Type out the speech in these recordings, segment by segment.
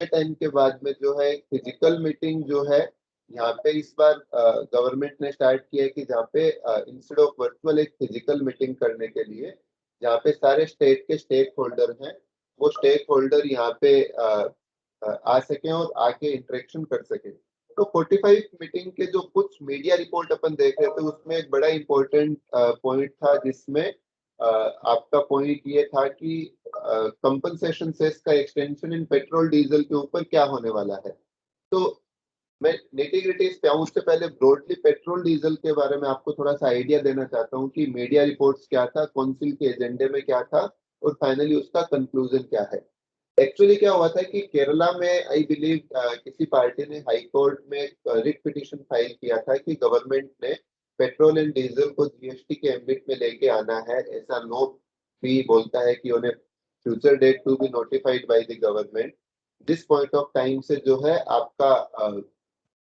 Time के बाद में जो है फिजिकल मीटिंग जो है यहाँ पे इस बार गवर्नमेंट ने स्टार्ट किया है कि जहाँ पे इंस्टेड ऑफ वर्चुअल एक फिजिकल मीटिंग करने के लिए जहाँ पे सारे स्टेट के स्टेक होल्डर हैं, वो स्टेक होल्डर यहाँ पे आ सके और आके इंटरेक्शन कर सके। तो 45 मीटिंग के जो कुछ मीडिया रिपोर्ट अपन देख रहे थे उसमें एक बड़ा इंपॉर्टेंट पॉइंट था, जिसमें आपका पॉइंट ये था कि कंपनसेशन सेस का एक्सटेंशन इन पेट्रोल डीजल के ऊपर क्या होने वाला है। तो मैं नेटिग्रिटीज पे आऊं उससे पहले ब्रॉडली पेट्रोल डीजल के बारे में आपको थोड़ा सा आइडिया देना चाहता हूं कि मीडिया रिपोर्ट्स क्या था, काउंसिल के एजेंडे में क्या था और फाइनली उसका कंक्लूजन क्या है। एक्चुअली क्या हुआ था कि केरला में आई बिलीव किसी पार्टी ने हाई कोर्ट में रिट पिटिशन फाइल किया था कि गवर्नमेंट ने पेट्रोल एंड डीजल को जीएसटी के एम्बिट में लेके आना है। ऐसा नो भी बोलता है कि उन्हें future date to be notified by the government. This point of time से जो है आपका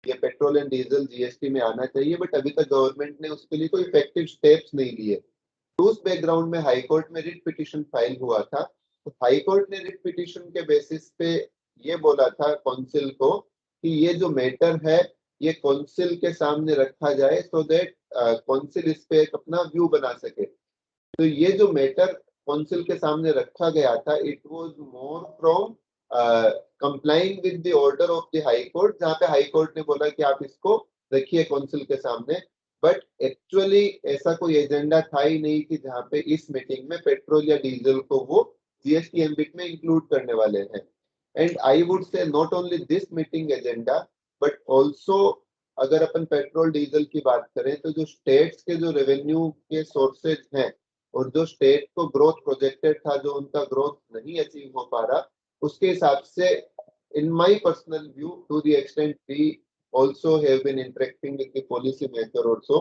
ये पेट्रोल एंड डीजल जीएसटी में आना चाहिए, बट अभी तक गवर्नमेंट ने उसके लिए कोई इफेक्टिव स्टेप्स नहीं लिए। तो उस बैकग्राउंड में हाई कोर्ट में रिट पिटिशन फाइल हुआ था। तो हाई कोर्ट ने रिट पिटिशन के बेसिस पे ये बोला था काउंसिल को कि ये जो मैटर है ये काउंसिल के सामने रखा जाए सो दैट काउंसिल इस पे एक अपना व्यू बना सके। तो ये जो मैटर काउंसिल के सामने रखा गया था it was more from complying with the order of the high court, जहाँ पे हाई कोर्ट ने बोला कि आप इसको रखिए काउंसिल के सामने। बट एक्चुअली ऐसा कोई एजेंडा था ही नहीं कि जहाँ पे इस मीटिंग में पेट्रोल या डीजल को वो जीएसटी एम्बिट में इंक्लूड करने वाले हैं। एंड आई वुड से not only this meeting agenda but also अगर अपन पेट्रोल डीजल की बात करें तो जो स्टेट्स के जो रेवेन्यू के सोर्सेज हैं और जो स्टेट को ग्रोथ प्रोजेक्टेड था जो उनका ग्रोथ नहीं अचीव हो पा रहा, उसके हिसाब से in my personal view to the extent we also have been interacting with the policy maker also,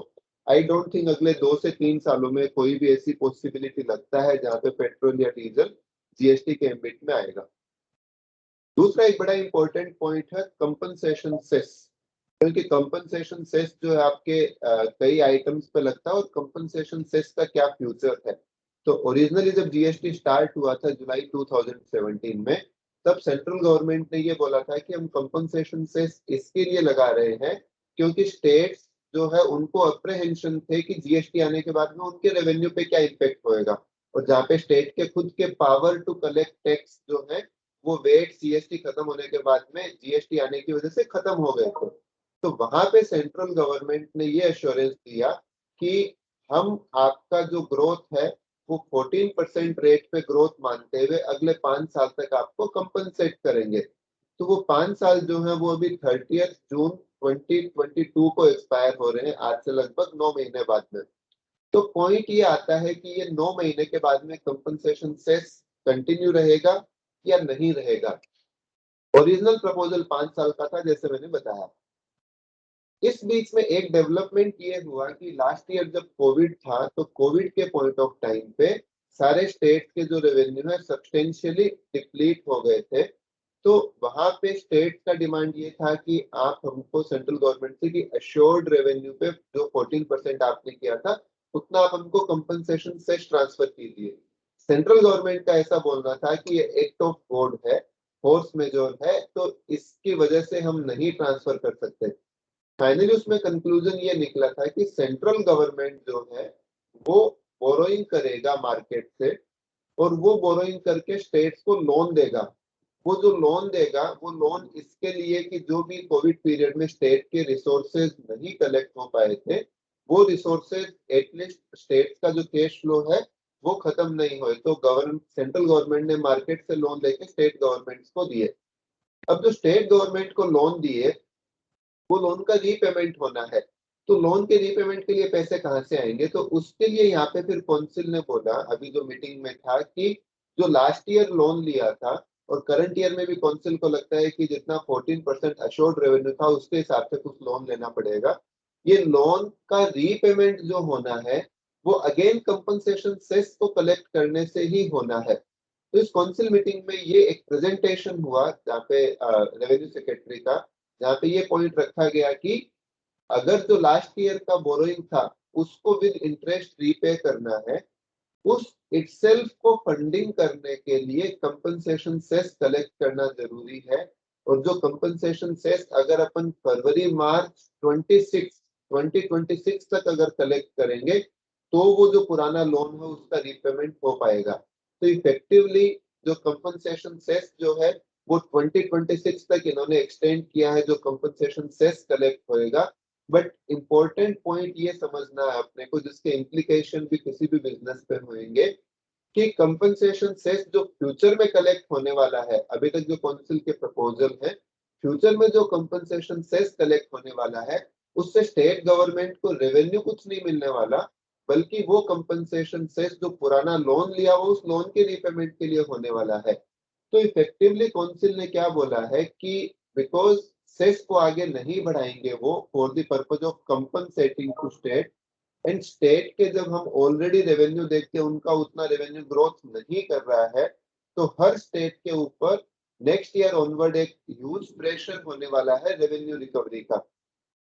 I don't think अगले 2 से 3 सालों में कोई भी ऐसी पॉसिबिलिटी लगता है जहाँ पे पेट्रोल या डीजल जीएसटी के एम्बिट में आएगा। दूसरा एक बड़ा इंपॉर्टेंट पॉइंट है कंपनसेशन सेस, क्योंकि कंपनसेशन सेस जो है आपके कई आइटम्स पे लगता है और कंपनसेशन सेस का क्या फ्यूचर है। तो ओरिजिनली जब जीएसटी स्टार्ट हुआ था जुलाई 2017 में, तब सेंट्रल गवर्नमेंट ने ये बोला था कि हम कंपनसेशन सेस इसके लिए लगा रहे हैं क्योंकि स्टेट्स जो है उनको अप्रहेंशन थे कि जीएसटी आने के बाद में उनके रेवेन्यू पे क्या इफेक्ट होएगा। और जहाँ पे स्टेट के खुद के पावर टू कलेक्ट टैक्स जो है वो वेट सीएसटी खत्म होने के बाद में जीएसटी आने की वजह से खत्म हो गए थे। तो वहां पे सेंट्रल गवर्नमेंट ने ये एश्योरेंस दिया कि हम आपका जो ग्रोथ है वो 14% रेट पे ग्रोथ मानते हुए अगले 5 साल तक आपको कंपनसेट करेंगे। तो वो 5 साल जो है वो अभी 30 जून 2022 को एक्सपायर हो रहे हैं, आज से लगभग 9 महीने बाद में। तो पॉइंट ये आता है कि ये 9 महीने के बाद में कंपनसेशन सेस कंटिन्यू रहेगा या नहीं रहेगा। ओरिजिनल प्रपोजल 5 साल का था जैसे मैंने बताया। इस बीच में एक डेवलपमेंट ये हुआ कि लास्ट ईयर जब कोविड था तो कोविड के पॉइंट ऑफ टाइम पे सारे स्टेट के जो रेवेन्यू है सब्सटेंशियली डिप्लीट हो गए थे। तो वहां पे स्टेट का डिमांड ये था कि आप हमको सेंट्रल गवर्नमेंट से कि अश्योर्ड रेवेन्यू पे जो 14% आपने किया था उतना आप हमको कंपनसेशन से ट्रांसफर कीजिए। सेंट्रल गवर्नमेंट का ऐसा बोलना था कि ये एक्ट ऑफ गॉड है, फोर्स मेजोर है, तो इसकी वजह से हम नहीं ट्रांसफर कर सकते। फाइनली उसमें कंक्लूजन ये निकला था कि सेंट्रल गवर्नमेंट जो है वो बोरोइंग करेगा मार्केट से और वो बोरोइंग करके स्टेट्स को लोन देगा। वो जो लोन देगा वो लोन इसके लिए कि जो भी कोविड पीरियड में स्टेट के रिसोर्सेज नहीं कलेक्ट हो पाए थे वो रिसोर्सेज एटलीस्ट स्टेट्स का जो कैश फ्लो है वो खत्म नहीं हो। तो गवर्नमेंट सेंट्रल गवर्नमेंट ने मार्केट से लोन लेके स्टेट गवर्नमेंट्स को दिए। अब जो स्टेट गवर्नमेंट को लोन दिए वो लोन का रीपेमेंट होना है। तो लोन के रीपेमेंट के लिए पैसे कहाँ से आएंगे, तो उसके लिए यहाँ पे फिर काउंसिल ने बोला अभी जो मीटिंग में था कि जो लास्ट ईयर लोन लिया था और करंट ईयर में भी काउंसिल को लगता है कि जितना 14% अश्योर्ड रेवेन्यू था उसके हिसाब से कुछ लोन लेना पड़ेगा। ये लोन का रीपेमेंट जो होना है वो अगेन कंपनसेशन सेस को कलेक्ट करने से ही होना है। तो इस काउंसिल मीटिंग में ये एक प्रेजेंटेशन हुआ जहाँ पे रेवेन्यू सेक्रेटरी का, जहाँ पे ये पॉइंट रखा गया कि अगर जो लास्ट ईयर का बोरोइंग था उसको विद इंटरेस्ट रीपे करना है, उस इटसेल्फ को फंडिंग करने के लिए कंपनसेशन सेस कलेक्ट करना जरूरी है। और जो कंपनसेशन सेस अगर अपन फरवरी मार्च 2026 तक अगर कलेक्ट करेंगे तो वो जो पुराना लोन है उसका रीपेमेंट हो पाएगा। तो इफेक्टिवली जो कंपनसेशन सेस जो है वो 2026 तक इन्होंने एक्सटेंड किया है, जो कंपनसेशन सेस कलेक्ट होएगा। बट इम्पोर्टेंट पॉइंट ये समझना है अपने को, जिसके इम्प्लीकेशन भी किसी भी बिजनेस पे होंगे, कि कंपनसेशन सेस जो फ्यूचर में कलेक्ट होने वाला है, अभी तक जो काउंसिल के प्रपोजल है, फ्यूचर में जो कंपनसेशन सेस कलेक्ट होने वाला है उससे स्टेट गवर्नमेंट को रेवेन्यू कुछ नहीं मिलने वाला, बल्कि वो कंपनसेशन सेस जो पुराना लोन लिया वो उस लोन के रीपेमेंट के लिए होने वाला है। तो इफेक्टिवली काउंसिल ने क्या बोला है कि बिकॉज सेस को आगे नहीं बढ़ाएंगे वो for the purpose of compensating to state, and state के जब हम ऑलरेडी रेवेन्यू देखते हैं उनका उतना रेवेन्यू ग्रोथ नहीं कर रहा है, तो हर स्टेट के ऊपर नेक्स्ट ईयर ऑनवर्ड एक ह्यूज प्रेशर होने वाला है रेवेन्यू रिकवरी का।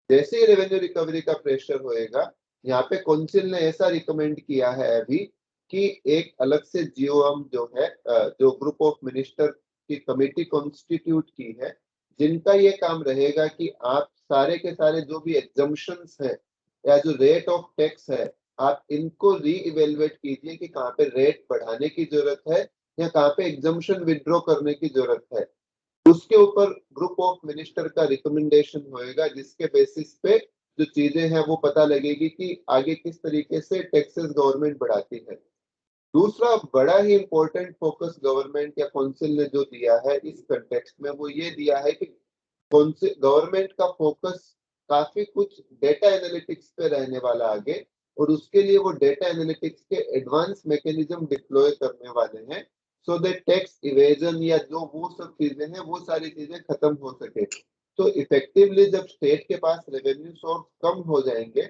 जैसे ही रेवेन्यू रिकवरी का प्रेशर होएगा, यहाँ पे काउंसिल ने ऐसा रिकमेंड किया है अभी कि एक अलग से जीओएम जो है, जो ग्रुप ऑफ मिनिस्टर की कमेटी कॉन्स्टिट्यूट की है, जिनका ये काम रहेगा कि आप सारे के सारे जो भी एग्जम्पशंस है या जो रेट ऑफ टैक्स है, आप इनको री इवेलुएट कीजिए कि कहाँ पे रेट बढ़ाने की जरूरत है या कहाँ पे एग्जम्पशन विड्रॉ करने की जरूरत है। उसके ऊपर ग्रुप ऑफ मिनिस्टर का रिकमेंडेशन होएगा, जिसके बेसिस पे जो चीजें हैं वो पता लगेगी कि आगे किस तरीके से टैक्सेस गवर्नमेंट बढ़ाती है। दूसरा बड़ा ही इंपॉर्टेंट फोकस गवर्नमेंट या काउंसिल ने जो दिया है इस कंटेक्स्ट में, वो ये दिया है कि गवर्नमेंट का फोकस काफी कुछ डेटा एनालिटिक्स पे रहने वाला आगे, और उसके लिए वो डेटा एनालिटिक्स के एडवांस मैकेनिज्म डिप्लॉय करने वाले हैं, सो दैट टैक्स इवेजन या जो वो सब चीजें हैं वो सारी चीजें खत्म हो सके। तो इफेक्टिवली जब स्टेट के पास रेवेन्यू सोर्स कम हो जाएंगे,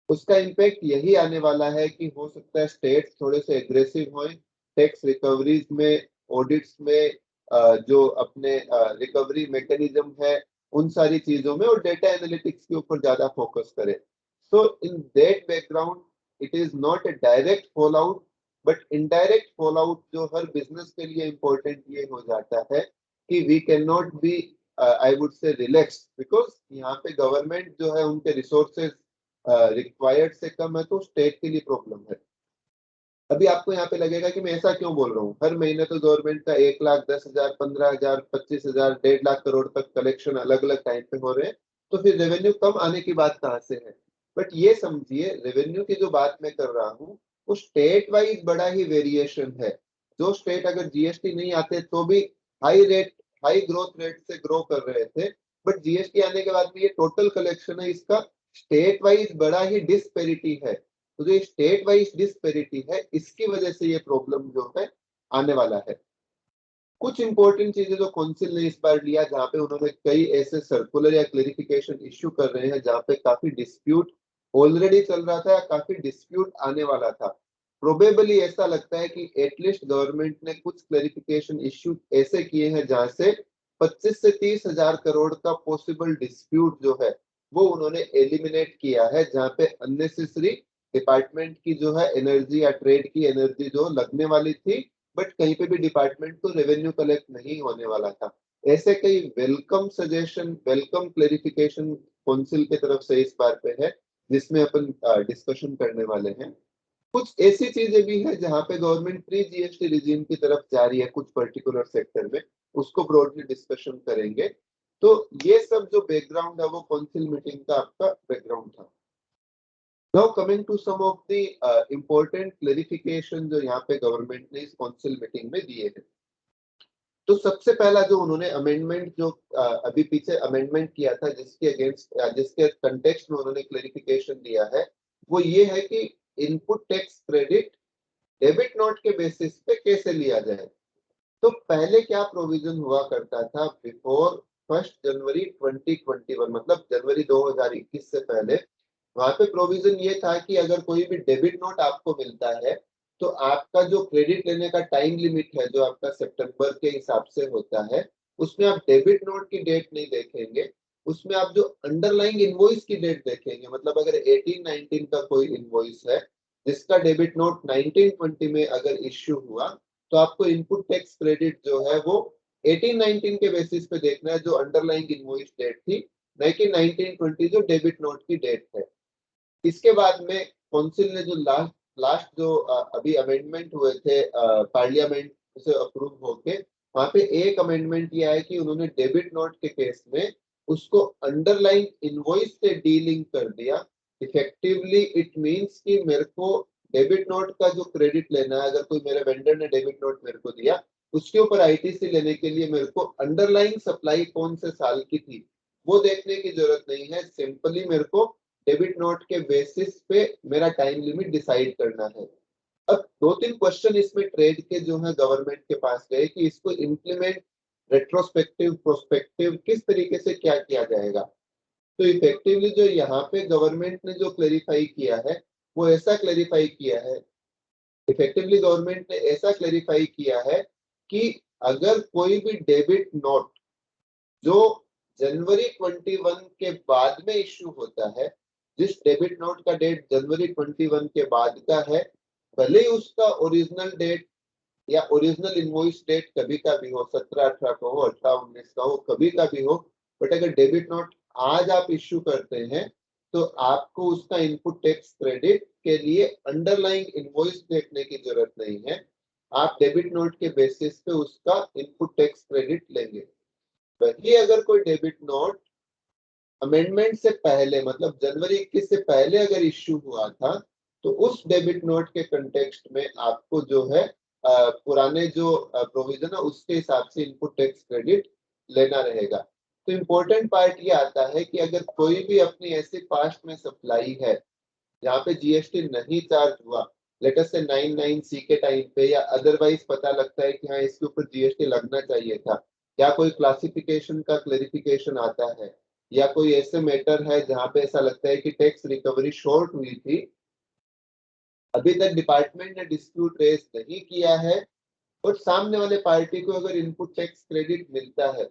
उसका इम्पैक्ट यही आने वाला है कि हो सकता है स्टेट्स थोड़े से एग्रेसिव हों टैक्स रिकवरीज में, ऑडिट्स में, जो अपने रिकवरी मैकेनिज्म है उन सारी चीजों में, और डेटा एनालिटिक्स के ऊपर ज्यादा फोकस करें। So in that background it is not a direct fall out, but indirect fall out जो हर बिजनेस के लिए इंपॉर्टेंट ये हो जाता है कि we can not be, I would say, relax, because यहाँ पे गवर्नमेंट जो है उनके रिसोर्सेज रिक्वायर्ड से कम है, तो स्टेट के लिए प्रॉब्लम है। अभी आपको यहाँ पे लगेगा कि मैं ऐसा क्यों बोल रहा हूँ, हर महीने तो गवर्नमेंट का 1,10,000, 15,000, 25,000, 1.5 करोड़ तक कलेक्शन अलग अलग टाइम पे हो रहे हैं, तो फिर रेवेन्यू कम आने की बात कहाँ से है। बट ये समझिए, रेवेन्यू की जो बात मैं कर रहा हूँ वो स्टेट वाइज बड़ा ही वेरिएशन है। जो स्टेट अगर जीएसटी नहीं आते तो भी हाई ग्रोथ रेट से ग्रो कर रहे थे, बट जीएसटी आने के बाद भी ये टोटल कलेक्शन है इसका स्टेट वाइज बड़ा ही डिस्पेरिटी है। तो जो स्टेट वाइज डिस्पेरिटी है इसकी वजह से ये प्रॉब्लम जो है आने वाला है। कुछ इंपॉर्टेंट चीजें जो काउंसिल ने इस बार लिया, जहाँ पे उन्होंने कई ऐसे सर्कुलर या क्लेरिफिकेशन इश्यू कर रहे हैं जहाँ पे काफी डिस्प्यूट ऑलरेडी चल रहा था या काफी डिस्प्यूट आने वाला था। प्रोबेबली ऐसा लगता है कि एटलीस्ट गवर्नमेंट ने कुछ क्लेरिफिकेशन इश्यू ऐसे किए हैं जहाँ से 25 से 30,000 करोड़ का पॉसिबल डिस्प्यूट जो है वो उन्होंने एलिमिनेट किया है, जहाँ पे अननेसेसरी डिपार्टमेंट की जो है एनर्जी या ट्रेड की एनर्जी जो लगने वाली थी, बट कहीं पे भी डिपार्टमेंट को रेवेन्यू कलेक्ट नहीं होने वाला था। ऐसे कई welcome suggestion, welcome clarification council की तरफ से इस बार पे है, जिसमें अपन डिस्कशन करने वाले हैं। कुछ ऐसी चीजें भी है जहां पे गवर्नमेंट प्री जीएसटी रिजीम की तरफ जा रही है कुछ पर्टिकुलर सेक्टर में, उसको ब्रॉडली डिस्कशन करेंगे। तो ये सब जो बैकग्राउंड है वो काउंसिल मीटिंग का आपका बैकग्राउंड था। Now coming to some of the important clarification जो यहाँ पे गवर्नमेंट ने इस काउंसिल मीटिंग में दिए हैं। तो सबसे पहला जो उन्होंने अमेंडमेंट जो अभी पीछे अमेंडमेंट किया था जिसके अगेंस्ट, जिसके कंटेक्स्ट में उन्होंने क्लेरिफिकेशन दिया है, वो ये है कि input tax credit debit note के बेसिस पे कैसे लिया जाए। तो पहले क्या प्रोविजन हुआ करता था बिफोर 1 जनवरी 2021, मतलब जनवरी 2021 से पहले, वहां पे प्रोविजन ये था कि अगर कोई भी डेबिट नोट आपको मिलता है तो आपका जो क्रेडिट लेने का टाइम लिमिट है जो आपका सितंबर के हिसाब से होता है, उसमें आप डेबिट नोट की डेट नहीं देखेंगे, उसमें आप जो अंडरलाइंग इनवॉइस की डेट देखेंगे। मतलब अगर 18-19 का कोई इनवॉइस है जिसका डेबिट नोट 19-20 में अगर इश्यू हुआ, तो आपको इनपुट टैक्स क्रेडिट जो है वो 18-19 के बेसिस पे देखना है जो अंडरलाइंग इनवॉइस डेट थी, नहीं कि 19-20 जो डेबिट नोट की डेट है। इसके बाद में काउंसिल ने जो लास्ट जो अभी अमेंडमेंट हुए थे पार्लियामेंट से अप्रूव होके, वहां पे एक अमेंडमेंट ये है कि उन्होंने डेबिट नोट के केस में उसको अंडरलाइन इनवॉइस से डीलिंग कर दिया। इफेक्टिवली इट मींस कि मेरे को डेबिट नोट का जो क्रेडिट लेना है, अगर कोई मेरे वेंडर ने डेबिट नोट मेरे को दिया, उसके ऊपर आईटीसी लेने के लिए मेरे को अंडरलाइन सप्लाई कौन से साल की थी वो देखने की जरूरत नहीं है। सिंपली मेरे को डेबिट नोट के बेसिस पे मेरा टाइम लिमिट डिसाइड करना है। अब 2-3 क्वेश्चन इसमें ट्रेड के जो है गवर्नमेंट के पास गए कि इसको इम्प्लीमेंट रेट्रोस्पेक्टिव प्रोस्पेक्टिव किस तरीके से क्या किया जाएगा। तो इफेक्टिवली जो यहाँ पे गवर्नमेंट ने जो क्लेरिफाई किया है वो ऐसा क्लेरिफाई किया है, इफेक्टिवली गवर्नमेंट ने ऐसा क्लेरिफाई किया है कि अगर कोई भी डेबिट नोट जो जनवरी 21 के बाद में इश्यू होता है, जिस डेबिट नोट का डेट जनवरी 21 के बाद का है, भले ही उसका ओरिजिनल डेट या ओरिजिनल इनवॉइस डेट कभी का भी हो, 17-18 का हो, 18-19 का हो, कभी का भी हो, बट अगर डेबिट नोट आज आप इश्यू करते हैं तो आपको उसका इनपुट टैक्स क्रेडिट के लिए अंडरलाइंग इनवॉइस देखने की जरूरत नहीं है। आप डेबिट नोट के बेसिस पे उसका इनपुट टैक्स क्रेडिट लेंगे। वही अगर कोई डेबिट नोट अमेंडमेंट से पहले मतलब जनवरी 21 से पहले अगर इश्यू हुआ था, तो उस डेबिट नोट के कंटेक्स्ट में आपको जो है पुराने जो प्रोविजन है उसके हिसाब से इनपुट टैक्स क्रेडिट लेना रहेगा। तो इम्पोर्टेंट पार्ट ये आता है कि अगर कोई भी अपनी ऐसी पास्ट में सप्लाई है जहाँ पे जीएसटी नहीं चार्ज हुआ, लेटर से 99 सी के टाइम पे, या अदरवाइज पता लगता है कि हाँ इसके ऊपर जीएसटी लगना चाहिए था, या कोई क्लासिफिकेशन का क्लेरिफिकेशन आता है, या कोई ऐसे मैटर है जहाँ पे ऐसा लगता है कि टैक्स रिकवरी शॉर्ट हुई थी, अभी तक डिपार्टमेंट ने डिस्प्यूट रेज नहीं किया है और सामने वाले पार्टी को अगर इनपुट टैक्स क्रेडिट मिलता है,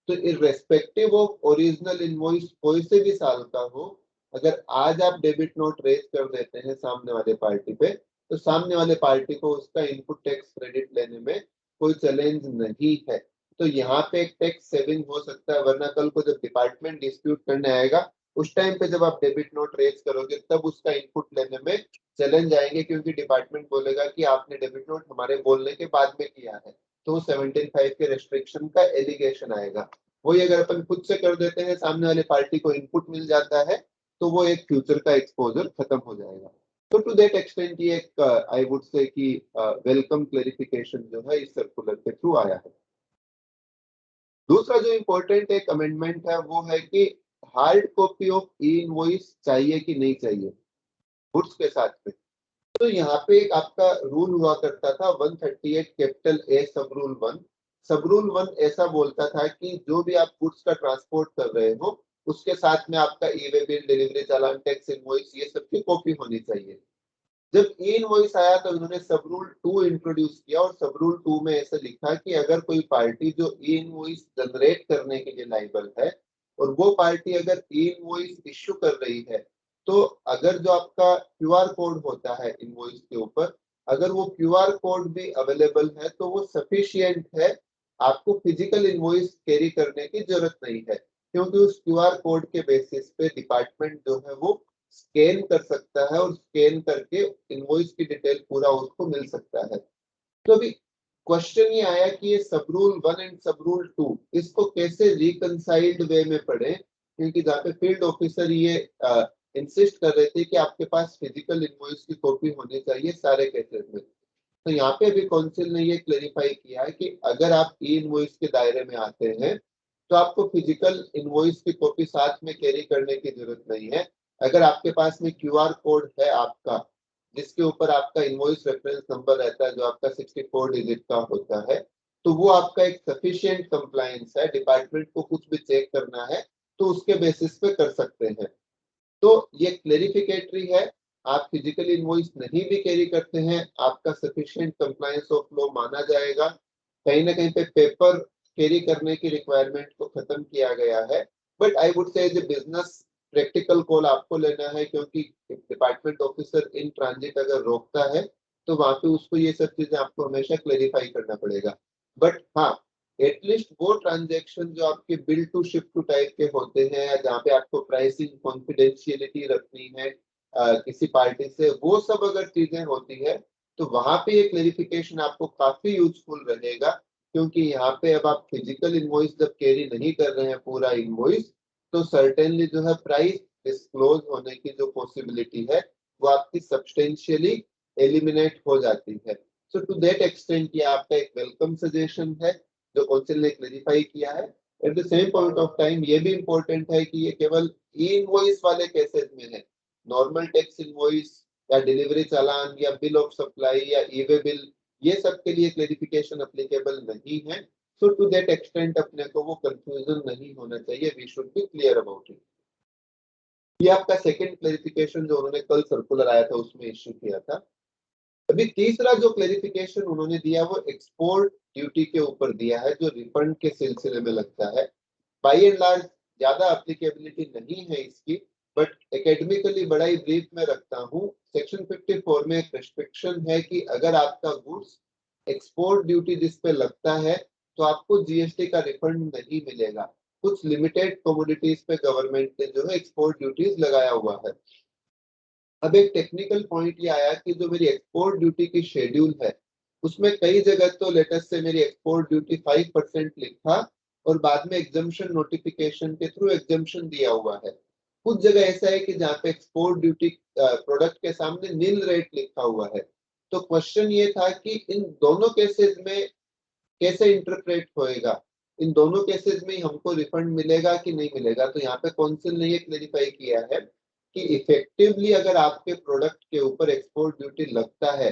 तो इररेस्पेक्टिव ऑफ ओरिजिनल इनवॉइस कोई से भी साल का हो, अगर आज आप डेबिट नोट रेज कर देते हैं सामने वाले पार्टी पे, तो सामने वाले पार्टी को उसका इनपुट टैक्स क्रेडिट लेने में कोई चैलेंज नहीं है। तो यहाँ पे एक टैक्स सेविंग हो सकता है, वरना कल को जब डिपार्टमेंट डिस्प्यूट करने आएगा उस टाइम पे जब आप डेबिट नोट रेज करोगे तब उसका इनपुट लेने में चैलेंज आएंगे, क्योंकि डिपार्टमेंट बोलेगा कि आपने डेबिट नोट हमारे बोलने के बाद में किया है, तो 17(5) के रेस्ट्रिक्शन का एलिगेशन आएगा। वही अगर अपन खुद से कर देते हैं, सामने वाले पार्टी को इनपुट मिल जाता है, तो वो एक फ्यूचर का एक्सपोजर खत्म हो जाएगा। तो टू दैट एक्सटेंट ये एक आई वुड से कि वेलकम क्लेरिफिकेशन जो है इस सर्कुलर के थ्रू आया है। दूसरा जो इम्पोर्टेंट एक अमेंडमेंट है वो है कि hard copy of E invoice चाहिए कि नहीं चाहिए गुड्स के साथ में। तो यहाँ पे एक आपका रूल हुआ करता था 138 कैपिटल ए सब रूल 1 ऐसा बोलता था कि जो भी आप गुड्स का ट्रांसपोर्ट कर रहे हो उसके साथ में आपका ई वे बिल, डिलीवरी चालान, टैक्स इनवॉइस, ये सब की कॉपी होनी चाहिए। जब ई इनवॉइस आया तो उन्होंने सब रूल 2 इंट्रोड्यूस किया और सब रूल 2 में ऐसा लिखा कि अगर कोई पार्टी जो ई इनवॉइस जनरेट करने के लिए लायबल है और वो पार्टी अगर ई इनवॉइस इश्यू कर रही है, तो अगर जो आपका क्यूआर कोड होता है इनवॉइस के ऊपर, अगर वो क्यूआर कोड भी अवेलेबल है तो वो सफिशिएंट है, आपको फिजिकल इनवॉइस कैरी करने की जरूरत नहीं है, क्योंकि उस क्यूआर कोड के बेसिस पे डिपार्टमेंट जो है वो स्कैन कर सकता है और स्कैन करके इनवॉइस की डिटेल पूरा उसको मिल सकता है। तो अभी क्वेश्चन ये आया कि ये सब रूल 1 एंड सब रूल 2 इसको कैसे रिकंसाइल्ड वे में पढ़े, क्योंकि जहाँ पे फील्ड ऑफिसर ये इंसिस्ट कर रहे थे कि आपके पास फिजिकल इनवॉइस की कॉपी होनी चाहिए सारे केसेस में। तो यहाँ पे अभी काउंसिल ने ये क्लेरिफाई किया है कि अगर आप ई इनवॉइस के दायरे में आते हैं तो आपको फिजिकल इनवॉइस की कॉपी साथ में कैरी करने की जरूरत नहीं है। अगर आपके पास में क्यूआर कोड है आपका, जिसके ऊपर आपका इनवॉइस रेफरेंस नंबर रहता है जो आपका 64 डिजिट का होता है, तो वो आपका एक सफिशिएंट कंप्लायंस है। डिपार्टमेंट को कुछ भी चेक करना है तो उसके बेसिस पे कर सकते हैं। तो ये क्लेरिफिकेटरी है, आप फिजिकल इनवॉइस नहीं भी कैरी करते हैं आपका सफिशिएंट कंप्लायंस ऑफ लॉ माना जाएगा। कहीं ना कहीं पे पेपर कैरी करने की रिक्वायरमेंट को खत्म किया गया है, बट आई वुड से बिजनेस प्रैक्टिकल कॉल आपको लेना है, क्योंकि डिपार्टमेंट ऑफिसर इन ट्रांजिट अगर रोकता है तो वहां पे उसको ये सब चीजें आपको हमेशा क्लेरिफाई करना पड़ेगा। बट हाँ, एटलीस्ट वो ट्रांजेक्शन जो आपके bill to ship to type के होते हैं, या जहाँ पे आपको प्राइसिंग कॉन्फिडेंशियलिटी रखनी है किसी पार्टी से, वो सब अगर चीजें होती है तो वहां पे ये क्लेरिफिकेशन आपको काफी यूजफुल रहेगा, क्योंकि यहाँ पे अब आप फिजिकल इनवॉइस जब कैरी नहीं कर रहे हैं पूरा इनवॉइस, तो सर्टेनली जो है प्राइस डिस्क्लोज होने की जो पॉसिबिलिटी है वो आपकी सब्सटेंशियली एलिमिनेट हो जाती है। सो टू दैट एक्सटेंट ये आपका एक वेलकम सजेशन है जो काउंसिल ने क्लेरिफाई किया है। At the same point of time ये भी इंपॉर्टेंट है कि ये केवल ई इनवॉइस वाले केसेस में है, नॉर्मल टैक्स इनवॉइस या डिलीवरी चालान या बिल ऑफ सप्लाई या ई वे बिल, ये सब के लिए क्लेरिफिकेशन अप्लीकेबल नहीं है। सो टू दैट एक्सटेंट अपने को वो कंफ्यूजन नहीं होना चाहिए, we should be clear about it. ये आपका सेकंड क्लेरिफिकेशन जो उन्होंने कल सर्कुलर आया था उसमें इश्यू किया था। अभी तीसरा जो क्लेरिफिकेशन उन्होंने दिया वो एक्सपोर्ट ड्यूटी के ऊपर दिया है, जो रिफंड के सिलसिले में लगता है। बाई एंड लार्ज ज्यादा एप्लीकेबिलिटी नहीं है इसकी, बट एकेडमिकली बड़ा ही ब्रीफ में रखता हूँ। सेक्शन 54 में एक रिस्ट्रिक्शन है कि अगर आपका गुड्स एक्सपोर्ट ड्यूटी जिस पे लगता है तो आपको जीएसटी का रिफंड नहीं मिलेगा। कुछ लिमिटेड कमोडिटीज पे गवर्नमेंट ने जो है एक्सपोर्ट ड्यूटीज लगाया हुआ है। अब एक टेक्निकल पॉइंट ये आया कि जो मेरी एक्सपोर्ट ड्यूटी की शेड्यूल है उसमें कई जगह तो लेटेस्ट से मेरी एक्सपोर्ट ड्यूटी 5% लिखा और बाद में एग्जम्पशन नोटिफिकेशन के थ्रू एग्जम्पशन दिया हुआ है। कुछ जगह ऐसा है कि जहाँ पे एक्सपोर्ट ड्यूटी प्रोडक्ट के सामने नील रेट लिखा हुआ है। तो क्वेश्चन ये था कि इन दोनों केसेस में कैसे इंटरप्रेट होएगा, इन दोनों केसेस में हमको रिफंड मिलेगा कि नहीं मिलेगा। तो यहाँ पे काउंसिल ने ये क्लेरिफाई किया है कि इफेक्टिवली अगर आपके प्रोडक्ट के ऊपर एक्सपोर्ट ड्यूटी लगता है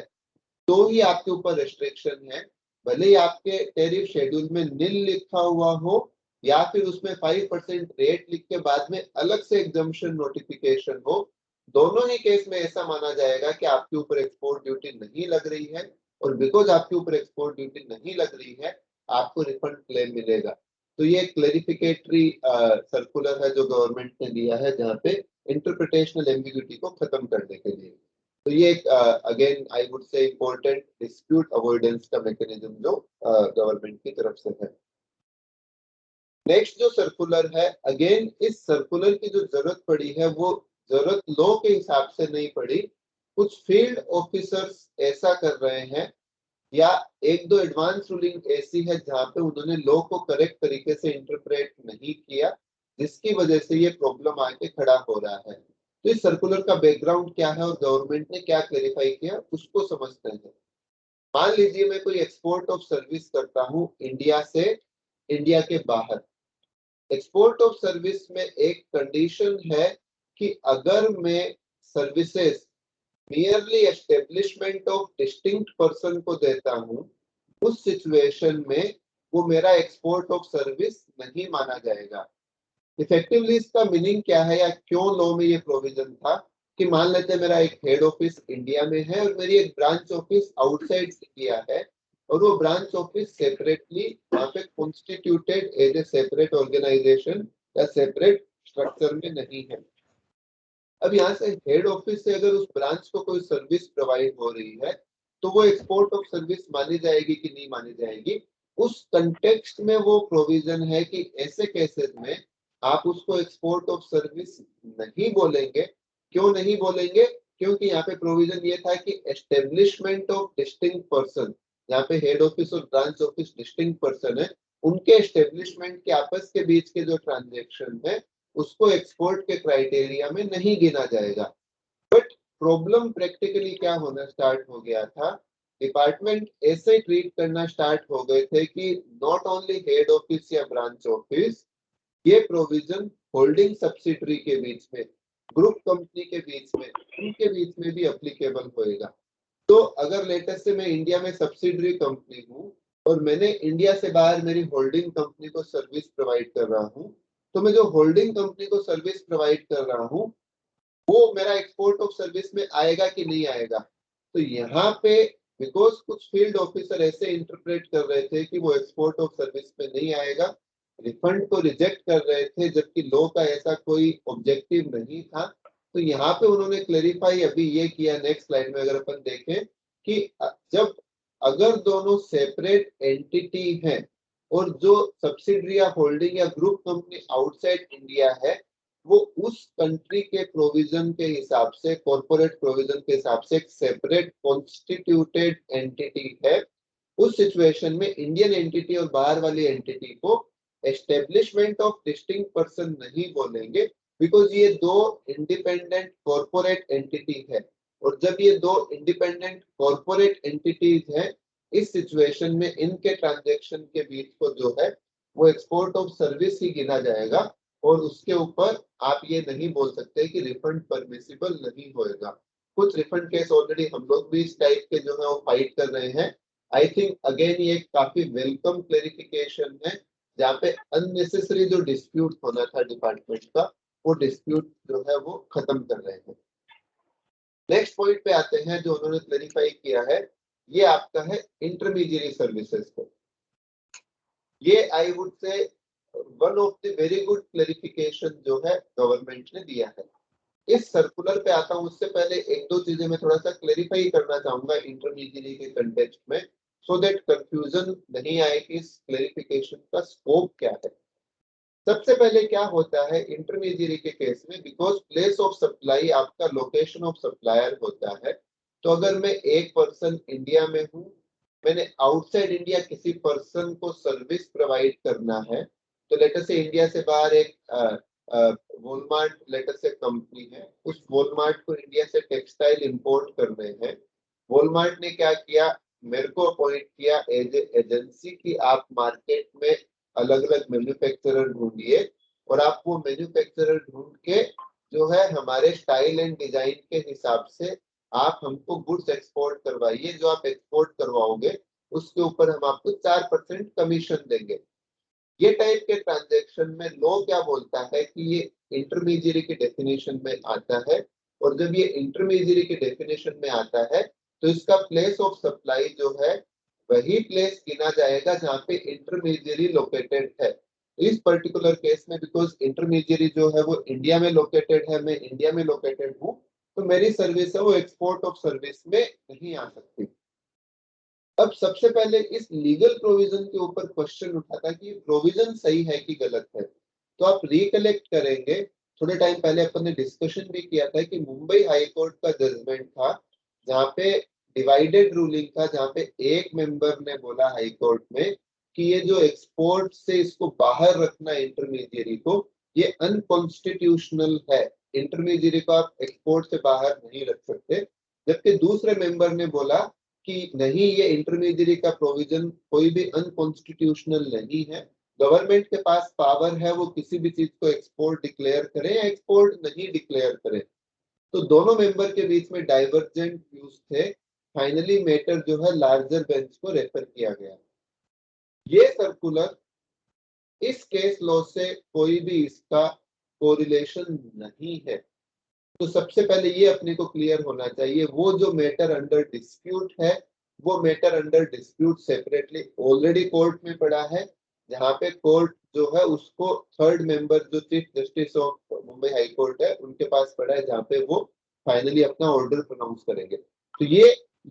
तो ही आपके ऊपर रेस्ट्रिक्शन है, भले ही आपके टैरिफ शेड्यूल में नील लिखा हुआ हो या फिर उसमें 5% रेट लिख के बाद में अलग से एग्जम्पशन नोटिफिकेशन हो। दोनों ही केस में ऐसा माना जाएगा कि आपके ऊपर एक्सपोर्ट ड्यूटी नहीं लग रही है, और बिकॉज आपके ऊपर एक्सपोर्ट ड्यूटी नहीं लग रही है आपको रिफंड क्लेम मिलेगा। तो ये क्लेरिफिकेटरी सर्कुलर है जो गवर्नमेंट ने दिया है, जहाँ पे इंटरप्रिटेशनल एम्बिग्यूटी को खत्म करने के लिए। तो ये एक अगेन आई वुड से इम्पोर्टेंट डिस्प्यूट अवॉइडेंस का मैकेनिज्म जो गवर्नमेंट की तरफ से है। नेक्स्ट जो सर्कुलर है, अगेन इस सर्कुलर की जो जरूरत पड़ी है वो जरूरत लॉ के हिसाब से नहीं पड़ी। कुछ फील्ड ऑफिसर्स ऐसा कर रहे हैं या एक दो एडवांस रूलिंग ऐसी है जहां पे उन्होंने लॉ को करेक्ट तरीके से इंटरप्रेट नहीं किया, जिसकी वजह से ये प्रॉब्लम आके खड़ा हो रहा है। तो इस सर्कुलर का बैकग्राउंड क्या है और गवर्नमेंट ने क्या क्लेरिफाई किया उसको समझते हैं। मान लीजिए मैं कोई एक्सपोर्ट ऑफ सर्विस करता हूँ इंडिया से इंडिया के बाहर। एक्सपोर्ट ऑफ सर्विस में एक कंडीशन है कि अगर मैं services merely establishment of distinct person को देता हूं, उस सिचुएशन में वो मेरा एक्सपोर्ट ऑफ सर्विस नहीं माना जाएगा। इफेक्टिवली इसका मीनिंग क्या है या क्यों लॉ में ये प्रोविजन था कि मान लेते हैं मेरा एक हेड ऑफिस इंडिया में है और मेरी एक ब्रांच ऑफिस आउटसाइड इंडिया है, और वो ब्रांच ऑफिस सेपरेटली वहां पे constituted as a separate organisation या सेपरेट स्ट्रक्चर में नहीं है। अब यहाँ से हेड ऑफिस से अगर उस ब्रांच को कोई सर्विस प्रोवाइड हो रही है तो वो एक्सपोर्ट ऑफ सर्विस मानी जाएगी कि नहीं मानी जाएगी। उस कंटेक्स्ट में वो प्रोविजन है कि ऐसे केसेस में आप उसको एक्सपोर्ट ऑफ सर्विस नहीं बोलेंगे। क्यों नहीं बोलेंगे? क्योंकि यहाँ पे प्रोविजन ये था कि एस्टेब्लिशमेंट ऑफ डिस्टिंक्ट पर्सन, यहाँ पे हेड ऑफिस और ब्रांच ऑफिस डिस्टिंक्ट पर्सन है, उनके एस्टेब्लिशमेंट के आपस के बीच के जो ट्रांजेक्शन है उसको एक्सपोर्ट के क्राइटेरिया में नहीं गिना जाएगा। बट प्रॉब्लम प्रैक्टिकली क्या होना स्टार्ट हो गया था, डिपार्टमेंट ऐसे ट्रीट करना स्टार्ट हो गए थे कि नॉट ओनली हेड ऑफिस या ब्रांच ऑफिस, ये प्रोविजन होल्डिंग सब्सिडरी के बीच में, ग्रुप कंपनी के बीच में, उनके बीच में भी अप्लीकेबल होएगा। तो अगर लेटेस्ट से मैं इंडिया में सब्सिडरी कंपनी हूँ और मैंने इंडिया से बाहर मेरी होल्डिंग कंपनी को सर्विस प्रोवाइड कर रहा हूँ, तो मैं जो होल्डिंग कंपनी को सर्विस प्रोवाइड कर रहा हूँ वो मेरा एक्सपोर्ट ऑफ सर्विस में आएगा कि नहीं आएगा। तो यहाँ पे बिकॉज कुछ फील्ड ऑफिसर ऐसे इंटरप्रेट कर रहे थे कि वो एक्सपोर्ट ऑफ सर्विस में नहीं आएगा, रिफंड को रिजेक्ट कर रहे थे, जबकि लॉ का ऐसा कोई ऑब्जेक्टिव नहीं था। तो यहाँ पे उन्होंने क्लेरिफाई अभी ये किया, नेक्स्ट स्लाइड में अगर अपन देखें कि जब अगर दोनों सेपरेट एंटिटी हैं और जो सब्सिडरी या होल्डिंग या ग्रुप कंपनी आउटसाइड इंडिया है वो उस कंट्री के प्रोविजन के हिसाब से, कॉर्पोरेट प्रोविजन के हिसाब से एक सेपरेट कॉन्स्टिट्यूटेड एंटिटी है। उस सिचुएशन में इंडियन एंटिटी और बाहर वाली एंटिटी को एस्टेब्लिशमेंट ऑफ डिस्टिंक्ट पर्सन नहीं बोलेंगे, बिकॉज ये दो इंडिपेंडेंट कॉर्पोरेट एंटिटी है। और जब ये दो इंडिपेंडेंट कॉर्पोरेट एंटिटीज हैं, इस सिचुएशन में इनके ट्रांजैक्शन के बीच को जो है वो एक्सपोर्ट ऑफ सर्विस ही गिना जाएगा, और उसके ऊपर आप ये नहीं बोल सकते कि रिफंड परमिसिबल नहीं होएगा। कुछ रिफंड केस ऑलरेडी हम लोग भी इस टाइप के जो है वो फाइट कर रहे हैं। आई थिंक अगेन ये काफी वेलकम क्लेरिफिकेशन है, जहाँ पे अननेसेसरी जो डिस्प्यूट होना था डिपार्टमेंट का, वो डिस्प्यूट जो है वो खत्म कर रहे हैं। नेक्स्ट पॉइंट पे आते हैं जो उन्होंने क्लेरिफाई किया है, ये आपका है इंटरमीडिएरी सर्विसेज को। ये आई वुड से one of the very good clarification जो है गवर्नमेंट ने दिया है। इस सर्कुलर पे आता हूं, उससे पहले एक दो चीजें मैं थोड़ा सा क्लेरिफाई करना चाहूंगा इंटरमीडिएरी के कंटेक्स्ट में, सो दैट कंफ्यूजन नहीं आए कि इस क्लेरिफिकेशन का स्कोप क्या है। सबसे पहले क्या होता है इंटरमीडिएरी के केस में, बिकॉज प्लेस ऑफ सप्लाई आपका लोकेशन ऑफ सप्लायर होता है। तो अगर मैं एक पर्सन इंडिया में हूँ, मैंने आउटसाइड इंडिया किसी पर्सन को सर्विस प्रोवाइड करना है, तो लेटर से इंडिया से बाहर एक वॉलमार्ट लेटर से कंपनी है, उस वॉलमार्ट को इंडिया से टेक्सटाइल इंपोर्ट करने हैं। वॉलमार्ट ने क्या किया, मेरे को अपॉइंट किया एज एजेंसी की आप मार्केट में अलग अलग मैन्युफैक्चरर ढूंढिए, और आप वो मैन्युफैक्चरर ढूंढ के जो है हमारे स्टाइल एंड डिजाइन के हिसाब से आप हमको गुड्स एक्सपोर्ट करवाइए। जो आप एक्सपोर्ट करवाओगे उसके ऊपर हम आपको 4% कमीशन देंगे। ये टाइप के ट्रांजैक्शन में लॉ क्या बोलता है कि ये इंटरमीडिएरी के डेफिनेशन में आता है, और जब ये इंटरमीडिएरी के डेफिनेशन में आता है तो इसका प्लेस ऑफ सप्लाई जो है वही प्लेस गिना जाएगा जहाँ पे इंटरमीडिएरी लोकेटेड है। इस पर्टिकुलर केस में बिकॉज इंटरमीडिएरी जो है वो इंडिया में लोकेटेड है, मैं इंडिया में लोकेटेड हूँ, तो मेरी सर्विस है वो एक्सपोर्ट ऑफ सर्विस में नहीं आ सकती। अब सबसे पहले इस लीगल प्रोविजन के ऊपर क्वेश्चन उठा था कि प्रोविजन सही है कि गलत है। तो आप रिकलेक्ट करेंगे, थोड़े टाइम पहले अपन ने डिस्कशन भी किया था कि मुंबई हाई कोर्ट का जजमेंट था जहाँ पे डिवाइडेड रूलिंग था, जहाँ पे एक मेंबर ने बोला हाई कोर्ट में कि ये जो एक्सपोर्ट से इसको बाहर रखना इंटरमीडिएरी को, ये अनकॉन्स्टिट्यूशनल है। इंटरमीडिएरी को आप एक्सपोर्ट से बाहर नहीं रख सकते। जबकि दूसरे मेंबर ने बोला कि नहीं, ये इंटरमीडिएरी का प्रोविजन कोई भी अनकॉन्स्टिट्यूशनल नहीं है। गवर्नमेंट के पास पावर है वो किसी भी चीज को एक्सपोर्ट डिक्लेयर करे या एक्सपोर्ट नहीं डिक्लेयर करे। तो दोनों मेंबर के बीच में डाइवर्जेंट व्यूज थे। फाइनली मैटर जो है लार्जर बेंच को रेफर किया गया। ये सर्कुलर इस केस लॉ से कोई भी इसका कोरिलेशन नहीं है। तो सबसे पहले ये अपने को क्लियर होना चाहिए, वो जो मैटर अंडर डिस्प्यूट है वो matter under dispute separately already court में पड़ा है, जहाँ पे कोर्ट जो है उसको थर्ड मेंबर जो chief justice of Mumbai high court है उनके पास पड़ा है, जहाँ पे वो फाइनली अपना ऑर्डर प्रोनाउंस करेंगे। तो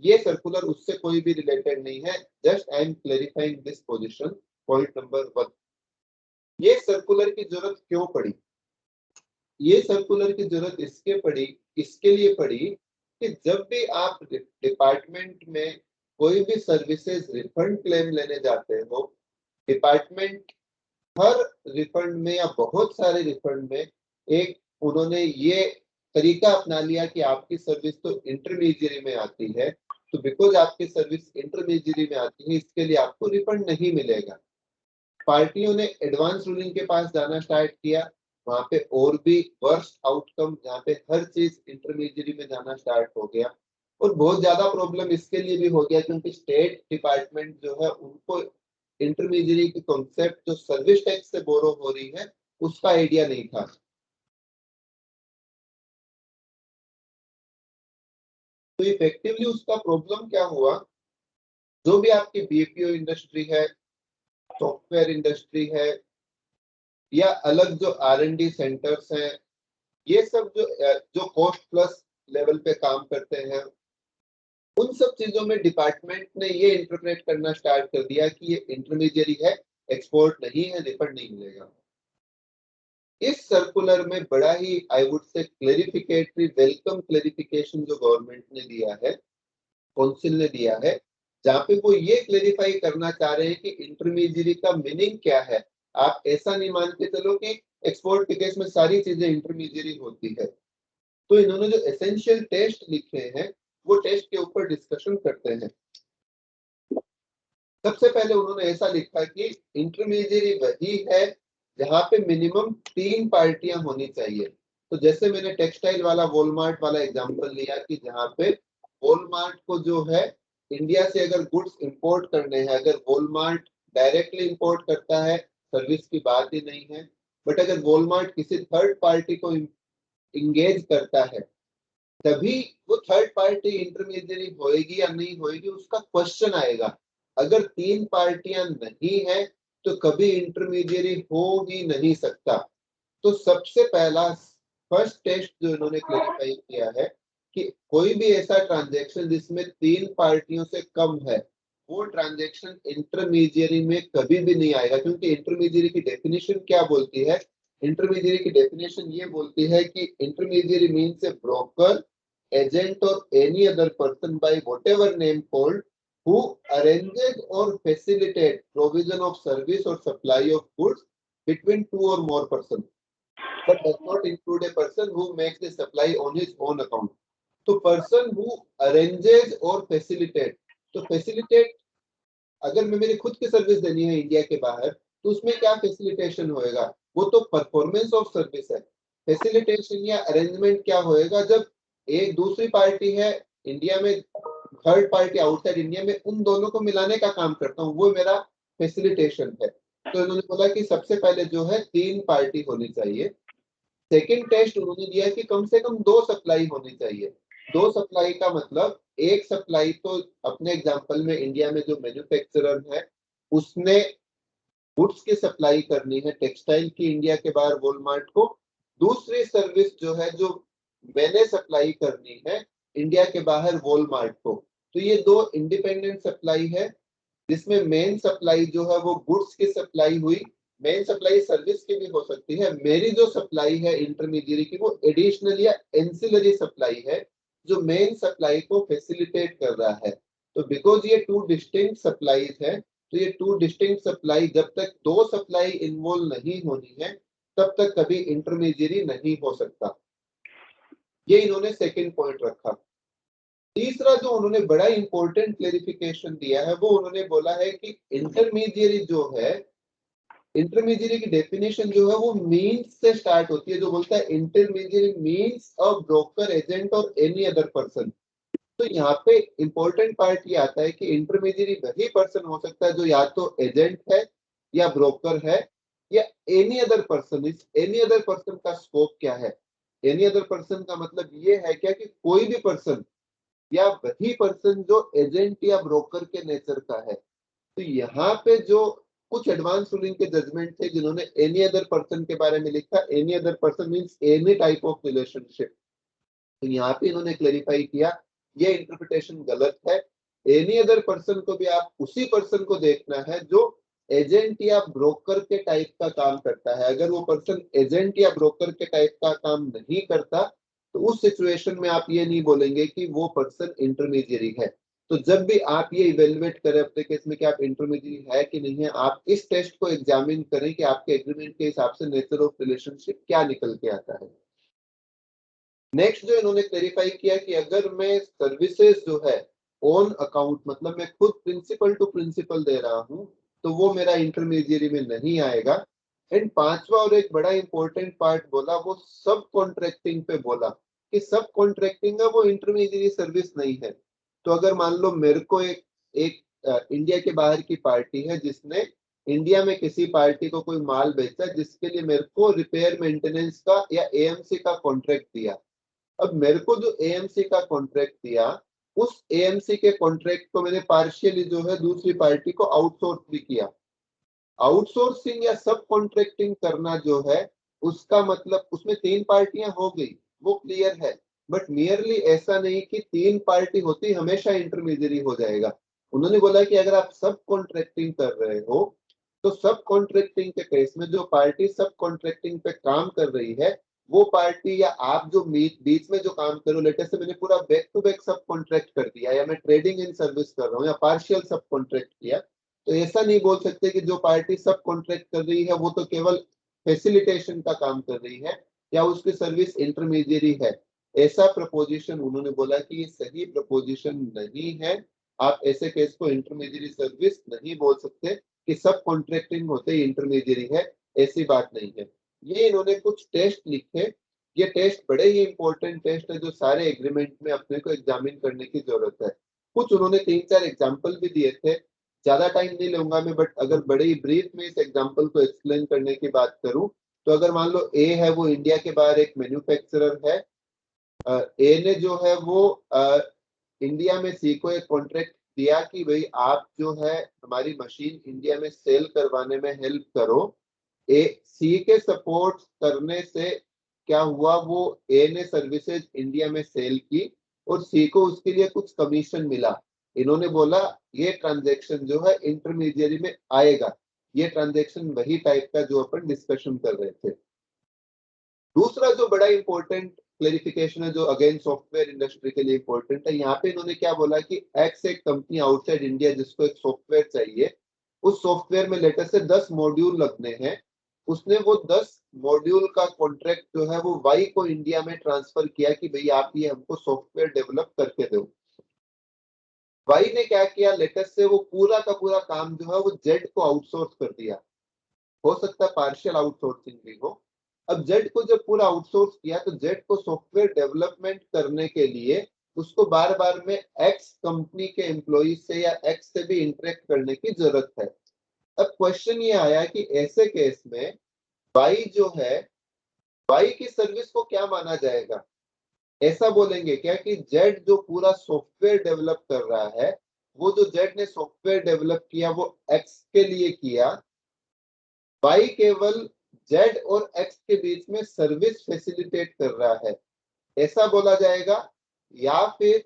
ये सर्कुलर उससे कोई भी रिलेटेड नहीं है। Just I am clarifying this position, point number 1। ये सर्कुलर की जरूरत क्यों पड़ी? ये सर्कुलर की जरूरत इसके लिए पड़ी कि जब भी आप डिपार्टमेंट में कोई भी सर्विसेज रिफंड क्लेम लेने जाते हो, डिपार्टमेंट हर रिफंड में या बहुत सारे रिफंड में एक उन्होंने ये तरीका अपना लिया कि आपकी सर्विस तो इंटरमीडिएरी में आती है, तो बिकॉज आपकी सर्विस इंटरमीडिएरी में आती है इसके लिए आपको रिफंड नहीं मिलेगा। पार्टियों ने एडवांस रूलिंग के पास जाना स्टार्ट किया, वहां पे और भी वर्स्ट आउटकम, जहाँ पे हर चीज इंटरमीडिएरी में जाना स्टार्ट हो गया। और बहुत ज्यादा प्रॉब्लम इसके लिए भी हो गया क्योंकि स्टेट डिपार्टमेंट जो है उनको इंटरमीडिएरी की कॉन्सेप्ट जो सर्विस टैक्स से बोरो हो रही है उसका आइडिया नहीं था। तो इफेक्टिवली उसका प्रॉब्लम क्या हुआ, जो भी आपकी बीपीओ इंडस्ट्री है, सॉफ्टवेयर इंडस्ट्री है, या अलग जो R&D सेंटर्स हैं, ये सब जो कॉस्ट प्लस लेवल पे काम करते हैं, उन सब चीजों में डिपार्टमेंट ने ये इंटरप्रेट करना स्टार्ट कर दिया कि ये इंटरमीडिएरी है, एक्सपोर्ट नहीं है, रिफंड नहीं मिलेगा। इस सर्कुलर में बड़ा ही I would say clarificatory welcome clarification जो गवर्नमेंट ने दिया है, काउंसिल ने दिया है, जहां पे वो ये क्लेरिफाई करना चाह रहे हैं कि इंटरमीडियरी का मीनिंग क्या है। आप ऐसा नहीं मान के चलो कि एक्सपोर्ट के केस में सारी चीजें इंटरमीडियरी होती है। तो इन्होंने जो एसेंशियल टेस्ट लिखे हैं वो टेस्ट के ऊपर डिस्कशन करते हैं। सबसे पहले उन्होंने ऐसा लिखा कि इंटरमीडियरी वही है जहां पे मिनिमम 3 पार्टियां होनी चाहिए। तो जैसे मैंने टेक्सटाइल वाला वॉलमार्ट वाला एग्जांपल लिया कि जहां पे वॉलमार्ट को जो है इंडिया से अगर गुड्स इंपोर्ट करने हैं, अगर वॉलमार्ट डायरेक्टली इंपोर्ट करता है, सर्विस की बात ही नहीं है। बट अगर वॉलमार्ट किसी थर्ड पार्टी को इंगेज करता है, तभी वो थर्ड पार्टी इंटरमीडियरी होएगी या नहीं होएगी उसका क्वेश्चन आएगा। अगर 3 पार्टियां नहीं है तो कभी इंटरमीडियरी हो ही नहीं सकता। तो सबसे पहला फर्स्ट टेस्ट जो इन्होंने क्लेरिफाई किया है कि कोई भी ऐसा ट्रांजैक्शन जिसमें 3 पार्टियों से कम है, वो ट्रांजैक्शन इंटरमीडियरी में कभी भी नहीं आएगा। क्योंकि इंटरमीडियरी की डेफिनेशन क्या बोलती है? इंटरमीडियरी की डेफिनेशन ये बोलती है कि intermediary means A broker, agent or any other person by whatever name called, who arranges or facilitate provision of service or supply of goods between two or more persons, but does not include a person who makes the supply on his own account. तो person who arranges or facilitate, तो facilitate अगर मैं मेरी खुद की service देनी है India के बाहर तो उसमें क्या फैसिलिटेशन होएगा? वो तो परफॉर्मेंस ऑफ सर्विस है। फैसिलिटेशन या अरेंजमेंट क्या होएगा? जब एक दूसरी पार्टी है इंडिया में, थर्ड पार्टी आउटसाइड इंडिया में, उन दोनों को मिलाने का काम करता हूँ, वो मेरा फैसिलिटेशन है। तो इन्होंने बोला कि सबसे पहले जो है 3 पार्टी होनी चाहिए। सेकंड टेस्ट उन्होंने दिया कि कम से कम 2 सप्लाई होनी चाहिए। 2 सप्लाई का मतलब एक सप्लाई तो अपने एग्जांपल में इंडिया में जो मैन्युफैक्चरर है उसने गुड्स की सप्लाई करनी है टेक्सटाइल की इंडिया के बाहर वॉलमार्ट को। दूसरी सर्विस जो है जो मैंने सप्लाई करनी है इंडिया के बाहर वॉलमार्ट को। तो ये 2 इंडिपेंडेंट सप्लाई है जिसमें मेन सप्लाई जो है वो गुड्स की सप्लाई हुई। मेन सप्लाई सर्विस की भी हो सकती है। मेरी जो सप्लाई है इंटरमीडियरी की वो एडिशनल या एंसिलरी सप्लाई है जो मेन सप्लाई को फैसिलिटेट कर रहा है। तो बिकॉज ये 2 डिस्टिंक्ट सप्लाईज है, तो ये 2 डिस्टिंक्ट सप्लाई जब तक 2 सप्लाई इन्वॉल्व नहीं होनी है तब तक कभी इंटरमीडियरी नहीं हो सकता। ये इन्होंने सेकंड पॉइंट रखा। तीसरा जो उन्होंने बड़ा इंपॉर्टेंट क्लेरिफिकेशन दिया है वो उन्होंने बोला है कि इंटरमीडियरी जो है, इंटरमीडियरी की डेफिनेशन जो है वो मीन्स से स्टार्ट होती है। जो बोलता है intermediary means a broker, agent और एनी अदर पर्सन। तो यहाँ पे इंपॉर्टेंट पार्ट ये आता है कि इंटरमीडियरी वही पर्सन हो सकता है जो या तो एजेंट है या ब्रोकर है या एनी अदर पर्सन। इस एनी अदर पर्सन का स्कोप क्या है? एनी अदर पर्सन का मतलब ये है क्या कि कोई भी पर्सन या वही पर्सन जो एजेंट या ब्रोकर के नेचर का है। तो यहाँ पे जो कुछ एडवांस रूलिंग के जजमेंट थे जिन्होंने एनी अदर पर्सन के बारे में लिखा, any other person means any type of relationship. तो यहाँ पे इन्होंने क्लेरिफाई किया ये इंटरप्रिटेशन गलत है। एनी अदर पर्सन को भी आप उसी पर्सन को देखना है जो एजेंट या ब्रोकर के टाइप का काम करता है। अगर वो पर्सन एजेंट या ब्रोकर के टाइप का काम नहीं करता तो उस सिचुएशन में आप ये नहीं बोलेंगे कि वो पर्सन इंटरमीडियरी है। तो जब भी आप ये इवेलुएट करें अपने केस में कि आप इंटरमीडियरी है कि नहीं है, आप इस टेस्ट को एग्जामिन करें कि आपके एग्रीमेंट के हिसाब से नेचर ऑफ रिलेशनशिप क्या निकल के आता है। नेक्स्ट जो इन्होंने क्लेरिफाई किया कि अगर मैं सर्विसेज जो है ऑन अकाउंट, मतलब मैं खुद प्रिंसिपल टू प्रिंसिपल दे रहा हूं, तो वो मेरा इंटरमीडियरी में नहीं आएगा। एंड पांचवा और एक बड़ा इंपॉर्टेंट पार्ट बोला वो सब कॉन्ट्रैक्टिंग पे बोला कि सब कॉन्ट्रैक्टिंग है वो इंटरमीडियरी सर्विस नहीं है। तो अगर मान लो मेरे को एक इंडिया के बाहर की पार्टी है जिसने इंडिया में किसी पार्टी को कोई माल बेचा जिसके लिए मेरे को रिपेयर मेंटेनेंस का या एएमसी का कॉन्ट्रैक्ट दिया। अब मेरे को जो एएमसी का कॉन्ट्रैक्ट दिया उस एएमसी के कॉन्ट्रैक्ट को मैंने पार्शियली जो है दूसरी पार्टी को आउटसोर्स भी किया। आउटसोर्सिंग या सब कॉन्ट्रैक्टिंग करना जो है उसका मतलब उसमें 3 पार्टियां हो गई, वो क्लियर है। बट मियरली ऐसा नहीं कि 3 पार्टी होती हमेशा इंटरमीडियरी हो जाएगा। उन्होंने बोला कि अगर आप सब कॉन्ट्रैक्टिंग कर रहे हो तो सब कॉन्ट्रैक्टिंग के केस में जो पार्टी सब कॉन्ट्रैक्टिंग पे काम कर रही है, वो पार्टी या आप जो बीच में जो काम करो, लेटर से मैंने पूरा बैक टू बैक सब कॉन्ट्रैक्ट कर दिया या मैं ट्रेडिंग इन सर्विस कर रहा हूँ या पार्शियल सब कॉन्ट्रैक्ट किया, तो ऐसा नहीं बोल सकते कि जो पार्टी सब कॉन्ट्रैक्ट कर रही है वो तो केवल फैसिलिटेशन का काम कर रही है या उसकी सर्विस इंटरमीडियरी है। ऐसा प्रपोजिशन उन्होंने बोला कि ये सही प्रपोजिशन नहीं है। आप ऐसे केस को इंटरमीडियरी सर्विस नहीं बोल सकते कि सब कॉन्ट्रैक्टिंग होते ही इंटरमीडियरी है, ऐसी बात नहीं है। ये इन्होंने कुछ टेस्ट लिखे, ये टेस्ट बड़े ही इंपॉर्टेंट टेस्ट है जो सारे एग्रीमेंट में अपने को एग्जामिन करने की जरूरत है। कुछ उन्होंने 3-4 एग्जाम्पल भी दिए थे, ज्यादा टाइम नहीं लूंगा मैं, बट अगर बड़े ही ब्रीफ में इस एग्जाम्पल को एक्सप्लेन करने की बात करूं, तो अगर मान लो ए है वो इंडिया के बाहर एक मैन्युफैक्चरर है, ए ने जो है वो इंडिया में सी को एक कॉन्ट्रैक्ट दिया कि भाई आप जो है हमारी मशीन इंडिया में सेल करवाने में हेल्प करो। ए सी के सपोर्ट करने से क्या हुआ, वो ए ने सर्विसेज इंडिया में सेल की और सी को उसके लिए कुछ कमीशन मिला। इन्होंने बोला ये ट्रांजैक्शन जो है इंटरमीडियरी में आएगा। ये ट्रांजैक्शन वही टाइप का जो अपन डिस्कशन कर रहे थे। दूसरा जो बड़ा इंपॉर्टेंट क्लेरिफिकेशन है जो अगेन सॉफ्टवेयर इंडस्ट्री के लिए इंपॉर्टेंट है, यहाँ पे इन्होंने क्या बोला कि एक्स एक कंपनी आउटसाइड इंडिया जिसको एक सॉफ्टवेयर चाहिए, उस सॉफ्टवेयर में लेटर से 10 मॉड्यूल लगने हैं, उसने वो 10 मॉड्यूल का कॉन्ट्रैक्ट जो है वो वाई को इंडिया में ट्रांसफर किया कि भाई आप ये हमको सॉफ्टवेयर डेवलप करके दो। वाई ने क्या किया, लेटर से वो पूरा का पूरा काम जो है वो जेड को आउटसोर्स कर दिया। हो सकता है पार्शियल आउटसोर्सिंग भी हो। अब जेड को जब पूरा आउटसोर्स किया तो जेड को सॉफ्टवेयर डेवलपमेंट करने के लिए उसको बार बार में एक्स कंपनी के एम्प्लॉय से या एक्स से भी इंटरेक्ट करने की जरूरत है। अब क्वेश्चन ये आया कि ऐसे केस में वाई जो है, वाई की सर्विस को क्या माना जाएगा? ऐसा बोलेंगे क्या कि जेड जो पूरा सॉफ्टवेयर डेवलप कर रहा है, वो जो जेड ने सॉफ्टवेयर डेवलप किया वो एक्स के लिए किया, वाई केवल जेड और एक्स के बीच में सर्विस फैसिलिटेट कर रहा है, ऐसा बोला जाएगा? या फिर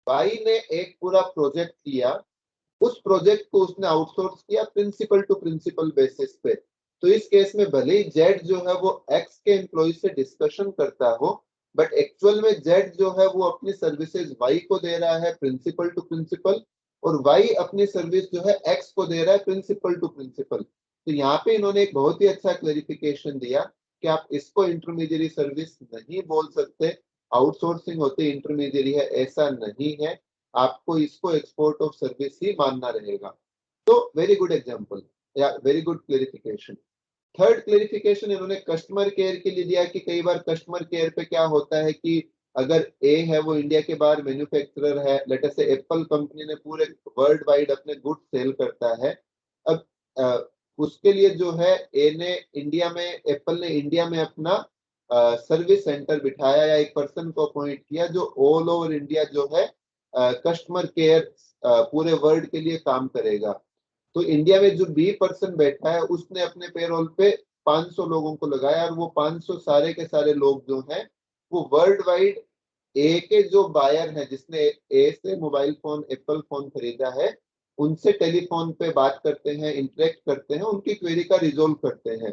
वाई ने एक पूरा प्रोजेक्ट किया, उस प्रोजेक्ट को उसने आउटसोर्स किया प्रिंसिपल टू प्रिंसिपल बेसिस पे, तो इस केस में भले ही जेड जो है वो एक्स के एम्प्लॉय से डिस्कशन करता हो, बट एक्चुअल में जेड जो है वो अपनी सर्विसेज वाई को दे रहा है प्रिंसिपल टू प्रिंसिपल, और वाई अपनी सर्विस जो है एक्स को दे रहा है प्रिंसिपल टू प्रिंसिपल। तो यहाँ पे इन्होंने एक बहुत ही अच्छा क्लेरिफिकेशन दिया कि आप इसको इंटरमीडियरी सर्विस नहीं बोल सकते, आउटसोर्सिंग होते इंटरमीडियरी है, ऐसा नहीं है, आपको इसको एक्सपोर्ट ऑफ सर्विस ही मानना रहेगा। तो वेरी गुड एग्जांपल या very good clarification. Third clarification इन्होंने कस्टमर केयर के लिए दिया कि कई बार कस्टमर केयर पे क्या होता है कि अगर ए है वो इंडिया के बाहर मैन्युफैक्चरर है, लेटर से एप्पल कंपनी ने पूरे वर्ल्ड वाइड अपने गुड सेल करता है। अब उसके लिए जो है ए ने इंडिया में, एप्पल ने इंडिया में अपना सर्विस सेंटर बिठाया या एक पर्सन को अपॉइंट किया जो ऑल ओवर इंडिया जो है कस्टमर केयर पूरे वर्ल्ड के लिए काम करेगा। तो इंडिया में जो बी पर्सन बैठा है उसने अपने पेरोल पे 500 लोगों को लगाया और वो 500 सारे के सारे लोग जो हैं वो वर्ल्ड वाइड ए के जो बायर हैं जिसने ए से मोबाइल फोन एप्पल फोन खरीदा है उनसे टेलीफोन पे बात करते हैं, इंटरेक्ट करते हैं, उनकी क्वेरी का रिजोल्व करते हैं।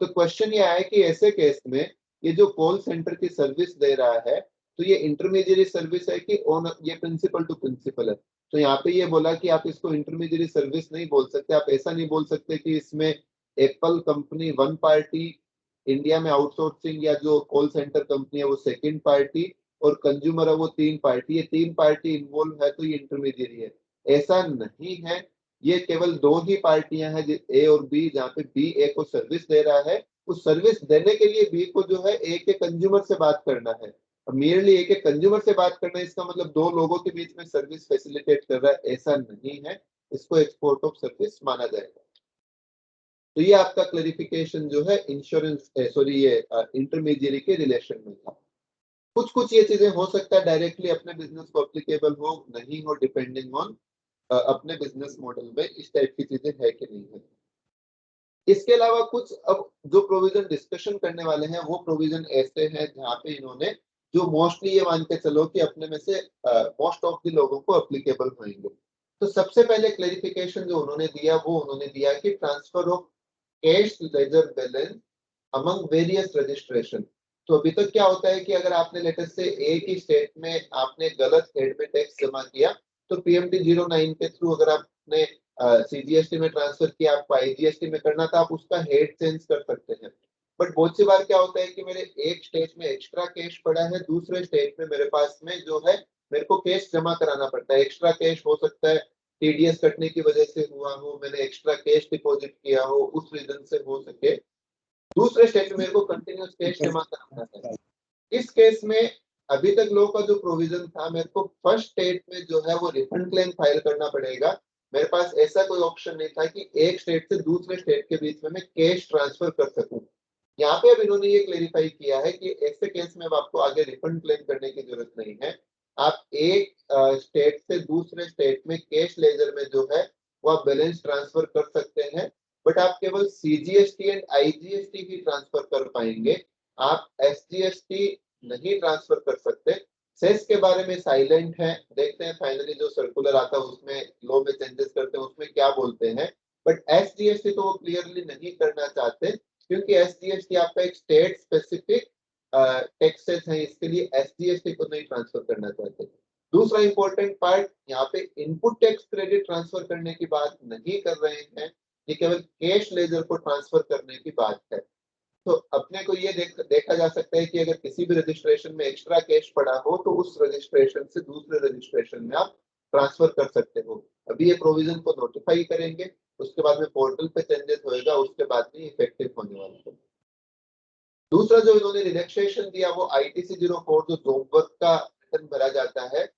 तो क्वेश्चन ये आया कि ऐसे केस में ये जो कॉल सेंटर की सर्विस दे रहा है तो ये इंटरमीडियरी सर्विस है कि ऑन ये प्रिंसिपल टू प्रिंसिपल है? तो यहाँ पे ये बोला कि आप इसको इंटरमीडियरी सर्विस नहीं बोल सकते। आप ऐसा नहीं बोल सकते कि इसमें Apple company one party, India में आउटसोर्सिंग या जो कॉल सेंटर कंपनी है वो सेकंड पार्टी और कंज्यूमर है वो तीन पार्टी, ये तीन पार्टी इन्वॉल्व है तो ये इंटरमीडियरी है, ऐसा नहीं है। ये केवल दो ही पार्टियां हैं ए और बी, जहाँ पे बी ए को सर्विस दे रहा है, उस सर्विस देने के लिए बी को जो है ए के कंज्यूमर से बात करना है। मेयरली एक एक कंज्यूमर से बात करना है इसका मतलब दो लोगों के बीच में सर्विस फैसिलिटेट कर रहा है, ऐसा नहीं है, इसको एक्सपोर्ट ऑफ सर्विस माना जाएगा। तो ये आपका क्लैरिफिकेशन जो है इंश्योरेंस सॉरी ये इंटरमीडियरी के रिलेशन में था। कुछ कुछ ये चीजें हो सकता है डायरेक्टली अपने बिजनेस को एप्लीकेबल हो, नहीं हो, डिपेंडिंग ऑन अपने बिजनेस मॉडल में इस टाइप की चीजें है कि नहीं है। इसके अलावा कुछ अब जो प्रोविजन डिस्कशन करने वाले हैं वो प्रोविजन ऐसे हैं जहाँ पे इन्होंने जो मोस्टली ये मान के चलो कि अपने में से मोस्ट ऑफ द लोगों को एप्लीकेबल होंगे। तो सबसे पहले क्लेरिफिकेशन जो उन्होंने दिया वो उन्होंने दिया कि transfer of cash ledger balance among various registration. तो अभी तक क्या होता है कि अगर आपने लेटर से एक ही स्टेट में आपने गलत हेड में टैक्स जमा किया, तो पीएमटी 09 के थ्रू अगर आपने सीजीएसटी में ट्रांसफर किया, आपको आईजीएसटी में करना था, आप उसका हेड चेंज कर सकते हैं। बट बहुत सी बार क्या होता है कि मेरे एक स्टेट में एक्स्ट्रा कैश पड़ा है, दूसरे स्टेट में मेरे पास में जो है मेरे को कैश जमा कराना पड़ता है। एक्स्ट्रा कैश हो सकता है टीडीएस कटने की वजह से हुआ हो, मैंने एक्स्ट्रा कैश डिपॉजिट किया हो, उस रीजन से हो सके दूसरे स्टेट में मेरे को कंटिन्यूस कैश जमा कराना है। इस केस में अभी तक लॉ का जो प्रोविजन था, मेरे को फर्स्ट स्टेट में जो है वो रिफंड क्लेम फाइल करना पड़ेगा। मेरे पास ऐसा कोई ऑप्शन नहीं था कि एक स्टेट से दूसरे स्टेट के बीच में मैं कैश ट्रांसफर कर सकूं। यहाँ पे अब इन्होंने ये क्लेरिफाई किया है कि ऐसे केस में अब आपको आगे रिफंड क्लेम करने की जरूरत नहीं है। आप एक स्टेट से दूसरे स्टेट में कैश लेजर में जो है वो आप बैलेंस ट्रांसफर कर सकते हैं, बट आप केवल CGST and IGST he transfer कर पाएंगे, आप एसजीएसटी नहीं ट्रांसफर कर सकते। सेस के बारे में साइलेंट है, देखते हैं फाइनली जो सर्कुलर आता है उसमें लॉ में चेंजेस करते हैं उसमें क्या बोलते हैं। बट एसजीएसटी तो वो क्लियरली नहीं करना चाहते, क्योंकि एसजीएसटी आपका एक स्टेट स्पेसिफिक टैक्सेस है, इसके लिए एसजीएसटी को नहीं ट्रांसफर करना चाहते। दूसरा इंपॉर्टेंट पार्ट, यहाँ पे इनपुट टैक्स क्रेडिट ट्रांसफर करने की बात नहीं कर रहे हैं, ये केवल कैश लेजर को ट्रांसफर करने की बात है। तो अपने को ये देखा जा सकता है कि अगर किसी भी रजिस्ट्रेशन में एक्स्ट्रा कैश पड़ा हो तो उस रजिस्ट्रेशन से दूसरे रजिस्ट्रेशन में आप ट्रांसफर कर सकते हो। अभी ये प्रोविजन को नोटिफाई करेंगे, उसके बाद में पोर्टल पे चेंजेस होएगा, उसके बाद में इफेक्टिव होने वाला है। दूसरा जो इन्होंने रिलैक्सेशन दिया वो आईटीसी 04 जो जॉब वर्क का रिटर्न भरा जाता है।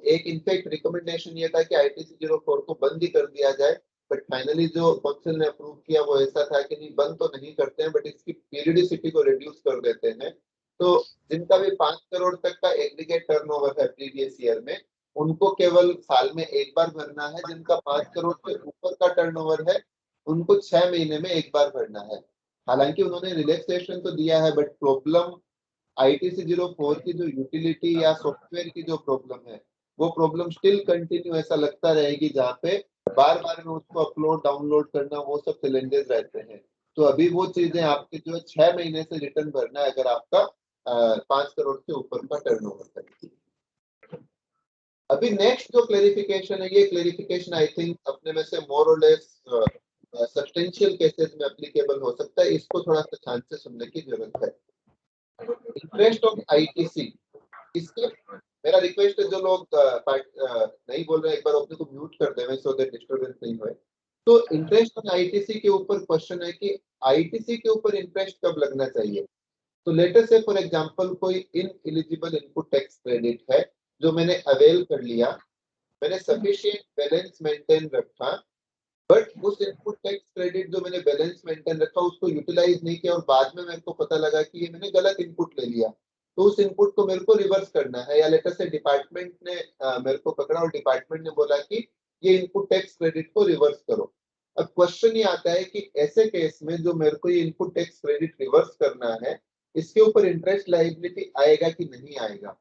एक इनफैक्ट रिकमेंडेशन ये था कि आईटीसी 04 को बंद ही कर दिया जाए, बट फाइनली जो काउंसिल ने अप्रूव किया वो ऐसा था कि नहीं बंद तो नहीं करते हैं, बट इसकी पीरियडिसिटी को रिड्यूस कर देते हैं। तो जिनका भी 5 करोड़ तक का एग्रीगेट टर्नओवर है प्रीवियस ईयर में, उनको केवल साल में एक बार भरना है। जिनका 5 करोड़ से ऊपर का टर्नओवर है, उनको 6 महीने में एक बार भरना है। हालांकि उन्होंने रिलैक्सेशन तो दिया है, बट प्रॉब्लम आईटीसी 04 की जो यूटिलिटी या सॉफ्टवेयर की जो प्रॉब्लम है, वो प्रॉब्लम स्टिल कंटिन्यू ऐसा लगता रहेगी, जहाँ पे बार बार में उसको अपलोड डाउनलोड करना वो सब चैलेंजेस रहते हैं। तो अभी वो चीजें आपके जो 6 महीने से रिटर्न भरना है अगर आपका 5 करोड़ से ऊपर का टर्नओवर है। अभी नेक्स्ट जो क्लेरिफिकेशन है, ये क्लेरिफिकेशन आई थिंक अपने में से मोर और लेस सब्सटेंशियल केसेस में एप्लीकेबल हो सकता है, इसको थोड़ा सा ध्यान से सुनने की जरूरत है। इंटरेस्ट ऑफ आईटीसी, इसके मेरा रिक्वेस्ट है जो लोग नहीं बोल रहे एक बार अपने को म्यूट कर देवे सो दैट डिस्टरबेंस नहीं होए। तो इंटरेस्ट ऑन आईटीसी के ऊपर क्वेश्चन है कि आईटीसी के ऊपर इंटरेस्ट कब लगना चाहिए। तो लेटर से फॉर एग्जांपल कोई in eligible input tax credit है जो मैंने अवेल कर लिया, मैंने सफिशिएंट बैलेंस मेंटेन रखा, बट उस इनपुट टैक्स क्रेडिट जो मैंने बैलेंस मेंटेन रखा उसको यूटिलाइज नहीं किया और बाद में मेरे को पता लगा कि ये मैंने गलत इनपुट ले लिया, तो उस इनपुट को मेरे को रिवर्स करना है। या लेटर से डिपार्टमेंट ने मेरे को पकड़ा और डिपार्टमेंट ने बोला कि ये इनपुट टैक्स क्रेडिट को रिवर्स करो। अब क्वेश्चन ये आता है कि ऐसे केस में जो मेरे को ये इनपुट टैक्स क्रेडिट रिवर्स करना है, इसके ऊपर इंटरेस्ट लायबिलिटी आएगा कि नहीं आएगा।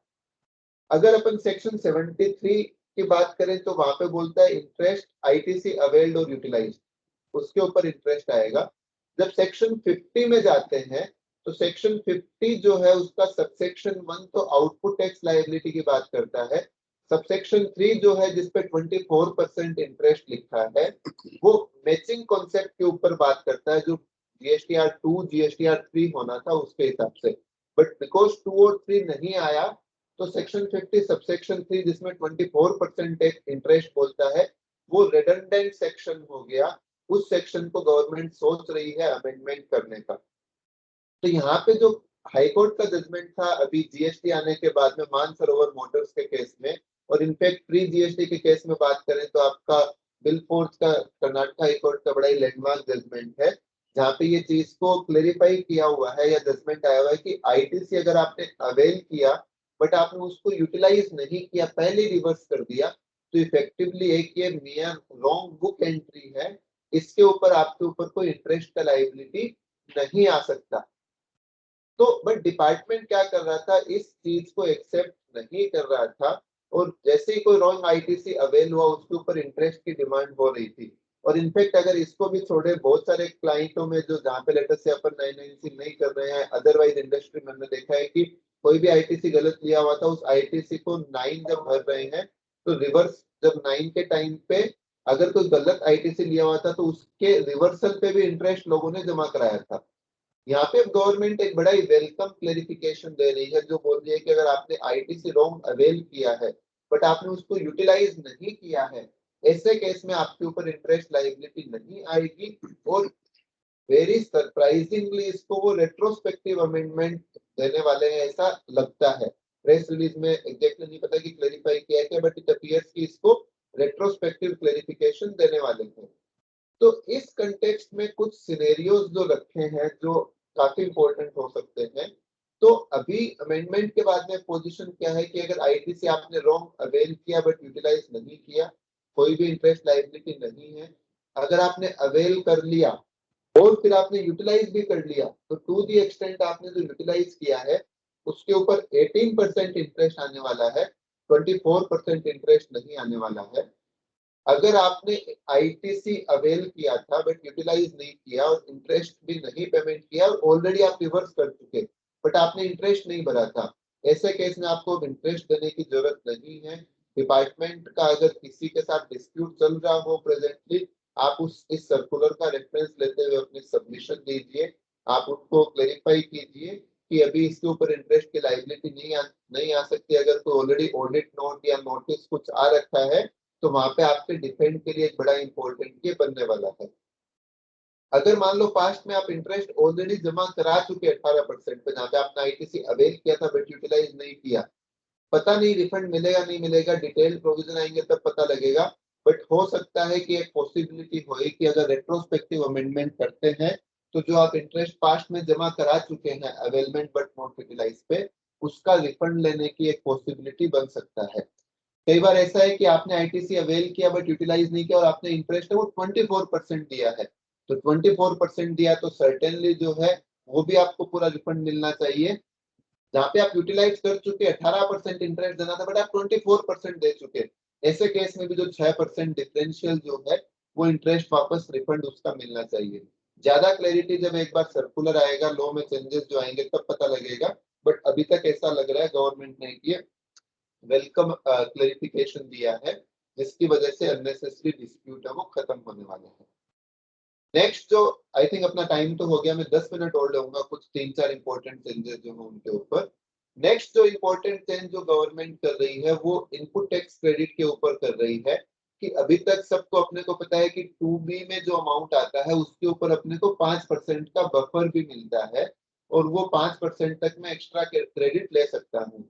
अगर अपन सेक्शन 73 की बात करें तो वहां पे बोलता है इंटरेस्ट आईटीसी अवेल्ड और यूटिलाइज्ड, उसके ऊपर इंटरेस्ट आएगा। जब सेक्शन 50 में जाते हैं तो सेक्शन 50 जो है उसका सबसेक्शन 1 तो आउटपुट टैक्स लायबिलिटी की बात करता है, सबसेक्शन 3 जो है जिसपे 24% इंटरेस्ट लिखा है वो मैचिंग कॉन्सेप्ट के ऊपर बात करता है, जो जीएसटीआर 2 जीएसटीआर 3 होना था उसके हिसाब से। बट बिकॉज 2 और 3 नहीं आया, तो सेक्शन 50 सबसेक्शन 3 जिसमें 24% इंटरेस्ट बोलता है वो रिडंडेंट सेक्शन हो गया। उस सेक्शन को गवर्नमेंट सोच रही है अमेंडमेंट करने का। तो यहाँ पे जो हाईकोर्ट का जजमेंट था अभी जीएसटी आने के बाद में मानसरोवर मोटर्स के केस में, और इनफैक्ट प्री जीएसटी के केस में बात करें तो आपका बिल फोर्स का कर्नाटक हाईकोर्ट का बड़ा ही लैंडमार्क जजमेंट है, जहाँ पे ये चीज को क्लेरिफाई किया हुआ है या जजमेंट आया हुआ है कि आईटीसी अगर आपने अवेल किया बट आपने उसको यूटिलाइज नहीं किया, पहले रिवर्स कर दिया, तो इफेक्टिवली एक ये मिया रॉन्ग बुक एंट्री है, इसके ऊपर आपके ऊपर कोई इंटरेस्ट का लायबिलिटी नहीं आ सकता। तो बट डिपार्टमेंट क्या कर रहा था, इस चीज को एक्सेप्ट नहीं कर रहा था। और जैसे ही कोई रॉन्ग आईटीसी अवेल हुआ उसके ऊपर इंटरेस्ट की डिमांड हो रही थी। और इनफैक्ट अगर इसको भी छोड़े, बहुत सारे क्लाइंटों में जो जहाँ पे लेटर से अपन 990 नहीं कर रहे हैं, अदरवाइज इंडस्ट्री में हमने देखा है कि कोई भी आईटीसी गलत लिया हुआ था, उस आईटीसी को 9 जब भर रहे हैं तो रिवर्स जब 9 के टाइम पे अगर कोई गलत आईटीसी लिया हुआ था तो उसके रिवर्सल पे भी इंटरेस्ट लोगों ने जमा कराया था। यहाँ पे गवर्नमेंट एक बड़ा ही वेलकम क्लेरिफिकेशन दे रही है, जो बोल रही है कि अगर आपने आईटीसी रॉन्ग अवेल किया है बट आपने उसको यूटिलाइज नहीं किया है, ऐसे केस में आपके ऊपर इंटरेस्ट लायबिलिटी नहीं आएगी। और वेरी सरप्राइजिंगली इसको वो रेट्रोस्पेक्टिव अमेंडमेंट देने वाले हैं ऐसा लगता है। प्रेस रिलीज में एग्जैक्टली नहीं पता कि क्लेरिफाई किया है क्या, बट इट अपीयर्स कि इसको रेट्रोस्पेक्टिव क्लेरिफिकेशन देने वाले हैं। तो इस कंटेक्स्ट में कुछ सिनेरियोज जो रखे हैं जो काफी इंपॉर्टेंट हो सकते हैं। तो अभी अमेंडमेंट के बाद में पोजीशन क्या है कि अगर आईटीसी आपने रॉन्ग अवेल किया बट यूटिलाइज नहीं किया, कोई भी इंटरेस्ट लायबिलिटी नहीं है। अगर आपने अवेल कर लिया और फिर आपने यूटिलाइज भी कर लिया, तो टू दी एक्सटेंट आपने जो यूटिलाइज किया है उसके ऊपर 18% इंटरेस्ट आने वाला है, 24% इंटरेस्ट नहीं आने वाला है। अगर आपने आईटीसी अवेल किया था बट यूटिलाइज नहीं किया और इंटरेस्ट भी नहीं पेमेंट किया और ऑलरेडी आप रिवर्स कर चुके बट आपने इंटरेस्ट नहीं भरा था, ऐसे केस में आपको इंटरेस्ट देने की जरूरत नहीं है। डिपार्टमेंट का अगर किसी के साथ डिस्प्यूट चल रहा हो प्रेजेंटली, आप उस इस सर्कुलर का रेफरेंस लेते हुए अपनी सबमिशन दीजिए। आप उसको क्लेरिफाई कीजिए कि अभी इसके ऊपर इंटरेस्ट की लायबिलिटी नहीं आ सकती। अगर कोई ऑलरेडी ऑडिट नोट या नोटिस कुछ आ रखा है तो वहां पे आपके डिफेंड के लिए एक बड़ा इंपॉर्टेंट ये बनने वाला है। अगर मान लो पास्ट में आप इंटरेस्ट ऑलरेडी जमा करा चुके 18% पे, जहाँ पे आपने आईटीसी अवेल किया था बट यूटिलाइज नहीं किया, पता नहीं रिफंड मिलेगा नहीं मिलेगा, डिटेल प्रोविजन आएंगे तब पता लगेगा। बट हो सकता है कि एक पॉसिबिलिटी हो कि अगर रेट्रोस्पेक्टिव अमेंडमेंट करते हैं तो जो आप इंटरेस्ट पास्ट में जमा करा चुके हैं अवेलमेंट बट नॉट यूटिलाइज पे, उसका रिफंड लेने की एक पॉसिबिलिटी बन सकता है। कई बार ऐसा है कि आपने आईटीसी अवेल किया बट यूटिलाइज नहीं किया और आपने इंटरेस्ट है वो 24% दिया है, तो 24% दिया तो सर्टेनली जो है वो भी आपको पूरा रिफंड मिलना चाहिए। जहाँ पे आप यूटिलाइज कर चुके 18% इंटरेस्ट देना था बट आप 24% दे चुके, ऐसे केस में भी जो 6% डिफरेंशियल जो है वो इंटरेस्ट वापस रिफंड उसका मिलना चाहिए। ज्यादा क्लैरिटी जब एक बार सर्कुलर आएगा, लॉ में चेंजेस जो आएंगे तब पता लगेगा। बट अभी तक ऐसा लग रहा है गवर्नमेंट ने ये वेलकम क्लेरिफिकेशन दिया है, जिसकी वजह से अननेसेसरी डिस्प्यूट है वो खत्म होने वाले हैं। नेक्स्ट जो आई थिंक अपना टाइम तो हो गया, मैं 10 मिनट और लूंगा, कुछ 3-4 इंपॉर्टेंट चेंजेस जो हैं उनके ऊपर। नेक्स्ट जो इंपॉर्टेंट चेंज जो गवर्नमेंट कर रही है वो इनपुट टैक्स क्रेडिट के ऊपर कर रही है। कि अभी तक सबको अपने को पता है कि 2B में जो अमाउंट आता है उसके ऊपर अपने को 5% का बफर भी मिलता है और वो 5% तक मैं एक्स्ट्रा क्रेडिट ले सकता हूँ।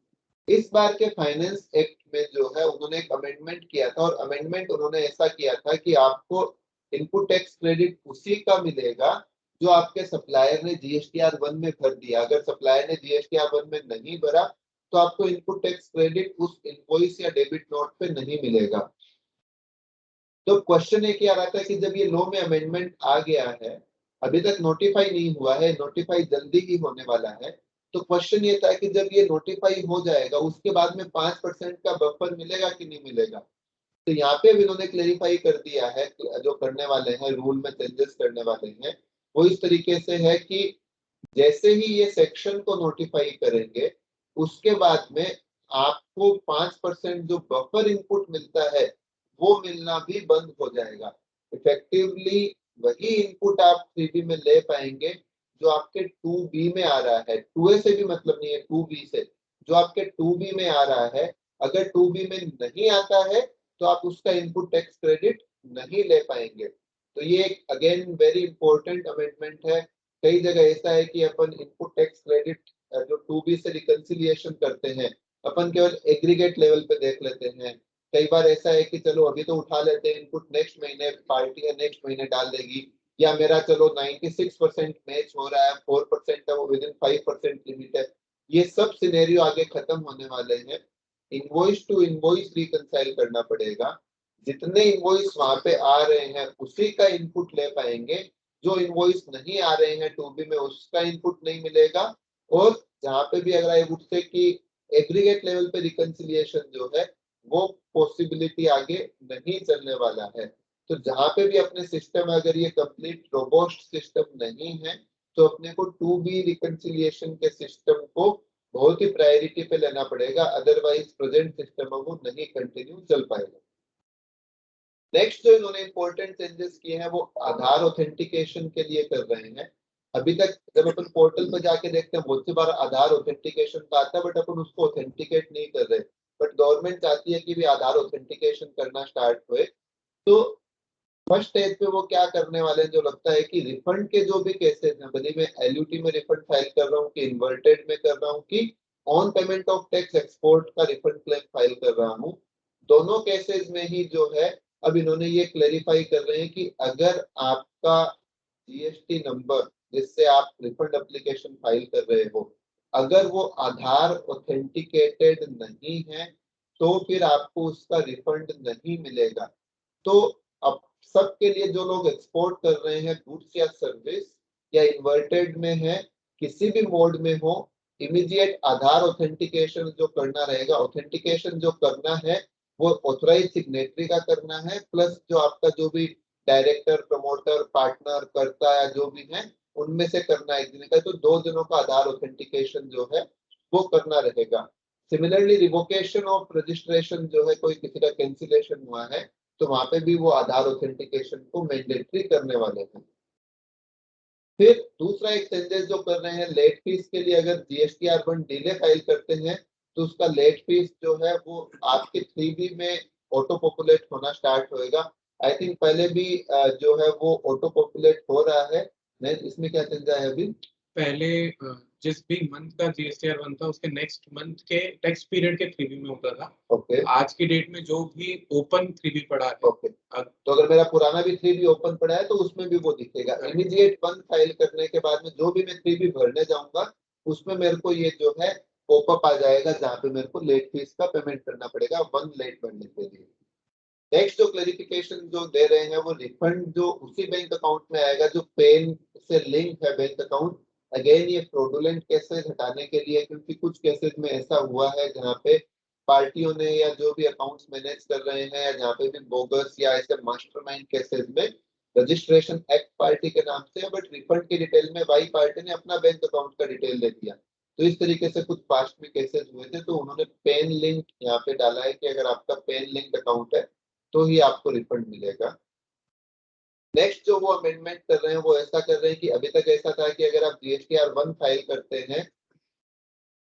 इस बार के फाइनेंस एक्ट में जो है उन्होंने एक अमेंडमेंट किया था और अमेंडमेंट उन्होंने ऐसा किया था कि आपको इनपुट टैक्स क्रेडिट उसी का मिलेगा जो आपके सप्लायर ने जीएसटीआर 1 में भर दिया। अगर सप्लायर ने जीएसटीआर 1 में नहीं भरा तो आपको इनपुट टैक्स क्रेडिट उस इनवॉइस या डेबिट नोट पे नहीं मिलेगा। तो क्वेश्चन एक ही आ रहा था कि जब ये लॉ में अमेंडमेंट आ गया है, अभी तक नोटिफाई नहीं हुआ है, नोटिफाई जल्दी ही होने वाला है, तो क्वेश्चन ये था कि जब ये नोटिफाई हो जाएगा उसके बाद में 5% का बफर मिलेगा कि नहीं मिलेगा। तो यहाँ पे भी इन्होंने क्लेरिफाई कर दिया है, जो करने वाले हैं रूल में चेंजेस करने वाले हैं वो इस तरीके से है कि जैसे ही ये सेक्शन को नोटिफाई करेंगे उसके बाद में आपको 5% जो बफर इनपुट मिलता है वो मिलना भी बंद हो जाएगा। इफेक्टिवली वही इनपुट आप 3B में ले पाएंगे जो आपके 2B में आ रहा है। 2A से भी मतलब नहीं है, 2B से जो आपके 2B में आ रहा है, अगर 2B में नहीं आता है तो आप उसका इनपुट टैक्स क्रेडिट नहीं ले पाएंगे। तो ये एक अगेन वेरी इंपॉर्टेंट अमेंडमेंट है। कई जगह ऐसा है कि अपन इनपुट टैक्स क्रेडिट जो 2B से रिकंसिलिएशन करते हैं अपन केवल एग्रीगेट लेवल पे देख लेते हैं। कई बार ऐसा है कि चलो अभी तो उठा लेते हैं इनपुट, नेक्स्ट महीने पार्टी है नेक्स्ट महीने डाल देगी, या मेरा चलो 96% मैच हो रहा है, 4% है वो विद इन 5% लिमिट है। ये सब सिनेरियो आगे खत्म होने वाले हैं। इनवॉइस टू इनवॉइस रिकंसाइल करना पड़ेगा। जितने इनवॉइस वहां पे आ रहे हैं उसी का इनपुट ले पाएंगे, जो इनवॉइस नहीं आ रहे हैं 2B में उसका इनपुट नहीं मिलेगा। और जहां पे भी अगर आई वुड से कि एग्रीगेट लेवल पे रिकंसिलिएशन जो है वो पॉसिबिलिटी आगे नहीं चलने वाला है। तो जहां पे भी अपने सिस्टम अगर ये कंप्लीट रोबोस्ट सिस्टम नहीं है तो अपने को टू बी रिकंसिलिएशन के सिस्टम को बहुत ही प्रायोरिटी पे लेना पड़ेगा, अदरवाइज प्रेजेंट सिस्टम वो नहीं कंटिन्यू चल पाएगा। नेक्स्ट जो इन्होंने इंपॉर्टेंट चेंजेस किए हैं वो आधार ऑथेंटिकेशन के लिए कर रहे हैं। अभी तक जब अपन पोर्टल पर जाके देखते हैं बहुत सी बार आधार ऑथेंटिकेशन का आता है, बट अपन उसको ऑथेंटिकेट नहीं कर रहे। बट गवर्नमेंट चाहती है कि भी आधार ऑथेंटिकेशन करना स्टार्ट हुए। तो फर्स्ट स्टेज पे वो क्या करने वाले हैं, जो लगता है कि रिफंड के जो भी केसेस हैं, भले मैं एलयूटी में रिफंड फाइल कर रहा हूँ कि इन्वर्टेड में कर रहा हूँ कि on payment of tax export का रिफंड क्लेम फाइल कर रहा हूँ, दोनों केसेस में ही जो है अब इन्होंने ये क्लेरिफाई कर रहे हैं कि अगर आपका जीएसटी नंबर जिससे आप रिफंड एप्लीकेशन फाइल कर रहे हो अगर वो आधार ऑथेंटिकेटेड नहीं है तो फिर आपको उसका रिफंड नहीं मिलेगा। तो अब सबके लिए जो लोग एक्सपोर्ट कर रहे हैं गुड्स या सर्विस या इन्वर्टेड में है किसी भी मोड में हो, इमीडिएट आधार ऑथेंटिकेशन जो करना रहेगा। ऑथेंटिकेशन जो करना है वो ऑथराइज सिग्नेटरी का करना है, प्लस जो आपका जो भी डायरेक्टर प्रमोटर पार्टनर करता है जो भी है उनमें से करना एक दिन का। तो दो जनों का आधार ऑथेंटिकेशन जो है वो करना रहेगा। सिमिलरली रिवोकेशन ऑफ रजिस्ट्रेशन जो है, कोई किसी का कैंसिलेशन हुआ है तो वहां पे भी वो आधार ऑथेंटिकेशन को मैंडेटरी करने वाले हैं। फिर दूसरा एक चेंजेस जो कर रहे हैं लेट फीस के लिए, अगर जीएसटीआर 1 डिले फाइल करते हैं तो उसका लेट फीस जो है वो आपके 3B में ऑटो पॉपुलेट होना स्टार्ट होएगा। आई थिंक पहले भी जो है वो ऑटो पॉपुलेट हो रहा है। नहीं, इसमें क्या चेंज है अभी? पहले जिस भी मंथ का जीएसटीआर 1 था उसके नेक्स्ट मंथ के टैक्स पीरियड के 3B में होता था। ओके आज की डेट में जो भी ओपन 3B पड़ा है, ओके, तो अगर मेरा पुराना भी 3B ओपन पड़ा है तो उसमें भी वो दिखेगा। इमीडिएट 1 फाइल करने के बाद में जो भी मैं 3B भरने जाऊंगा उसमें मेरे को ये जो है पॉपअप आ जाएगा जहाँ पे मेरे को लेट फीस का पेमेंट करना पड़ेगा 1 लेट भरने के लिए। नेक्स्ट जो क्लेरिफिकेशन जो दे रहे हैं वो रिफंड जो उसी बैंक अकाउंट में आएगा जो पेन से लिंक है बैंक अकाउंट। अगेन ये फ्रॉडुलेंट केसेस हटाने के लिए, क्योंकि कुछ केसेस में ऐसा हुआ है जहाँ पे पार्टियों ने या जो भी अकाउंट्स मैनेज कर रहे हैं या जहाँ पे भी बोगस या ऐसे मास्टरमाइंड केसेस में रजिस्ट्रेशन एक्ट पार्टी के नाम से है बट रिफंड की डिटेल में वाई पार्टी ने अपना बैंक अकाउंट का डिटेल दे दिया। तो इस तरीके से कुछ पास्ट में केसेस हुए थे, तो उन्होंने पेन लिंक यहाँ पे डाला है कि अगर आपका पेन लिंक अकाउंट है तो ही आपको रिफंड मिलेगा। नेक्स्ट जो वो अमेंडमेंट कर रहे हैं वो ऐसा कर रहे हैं कि अभी तक ऐसा था कि अगर आप जीएसटीआर 1 फाइल करते हैं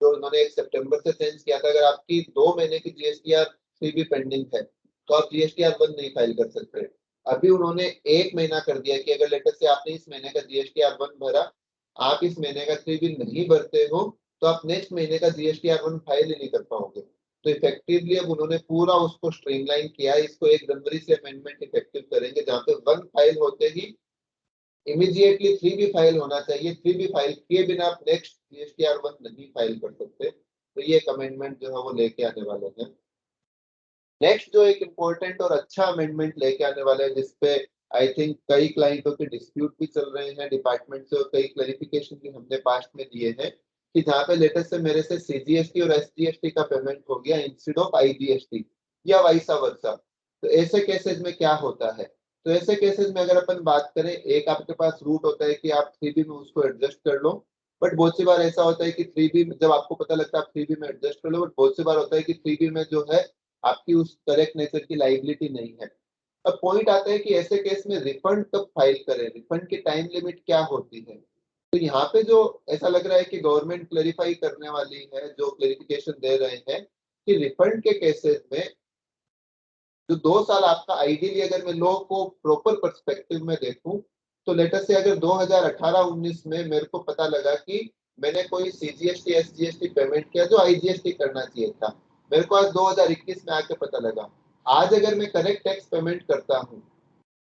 तो उन्होंने 1 सितंबर से चेंज किया था, अगर आपकी 2 महीने की जीएसटीआर 3 भी पेंडिंग है तो आप जीएसटीआर 1 नहीं फाइल कर सकते। अभी उन्होंने 1 महीना कर दिया कि अगर लेटर से आपने इस महीने का जीएसटीआर 1 भरा, आप इस महीने का 3 भी नहीं भरते हो तो आप नेक्स्ट महीने का जीएसटीआर 1 फाइल ही नहीं कर पाओगे। तो इफेक्टिवली अब उन्होंने पूरा उसको स्ट्रीमलाइन किया है। इसको 1 जनवरी से अमेंडमेंट इफेक्टिव करेंगे जहाँ पे 1 फाइल होते ही इमीडिएटली 3 भी फाइल होना चाहिए। 3 भी फाइल किए बिना आप नेक्स्ट जीएसटीआर 1 नहीं फाइल कर सकते। तो ये एक अमेंडमेंट जो है वो लेके आने वाले हैं। नेक्स्ट जो एक इम्पोर्टेंट और अच्छा अमेंडमेंट लेके आने वाले हैं जिसपे आई थिंक कई क्लाइंटों के डिस्प्यूट भी चल रहे हैं डिपार्टमेंट से और कई क्लैरिफिकेशन भी हमने पास्ट में दिए हैं कि जहाँ पे लेटेस्ट से मेरे से सीजीएसटी और एसजीएसटी का पेमेंट हो गया इंस्टेड ऑफ आईजीएसटी या वाइसा वर्सा। तो ऐसे केसेस में क्या होता है, तो ऐसे केसेस में अगर अपन बात करें, एक आपके पास रूट होता है कि आप 3B में उसको एडजस्ट कर लो। बट बहुत सी बार ऐसा होता है कि 3B जब आपको पता लगता है आप 3B में एडजस्ट कर लो, बट बहुत सी बार होता है कि 3B में जो है आपकी उस करेक्ट नेचर की लाइबिलिटी नहीं है। अब पॉइंट आता है कि ऐसे केस में रिफंड कब फाइल करें, रिफंड की टाइम लिमिट क्या होती है। तो यहाँ पे जो ऐसा लग रहा है कि गवर्नमेंट क्लेरिफाई करने वाली है, जो क्लेरिफिकेशन दे रहे हैं कि रिफंड के केसेस में जो 2 साल आपका आइडियली, अगर मैं लॉ को प्रॉपर पर्सपेक्टिव में देखूं तो लेटर से अगर 2018-19 में मेरे को पता लगा कि मैंने कोई सीजीएसटी एसजीएसटी पेमेंट किया जो आईजीएसटी करना चाहिए था, मेरे को आज 2021 में आके पता लगा, आज अगर मैं करेक्ट टैक्स पेमेंट करता हूँ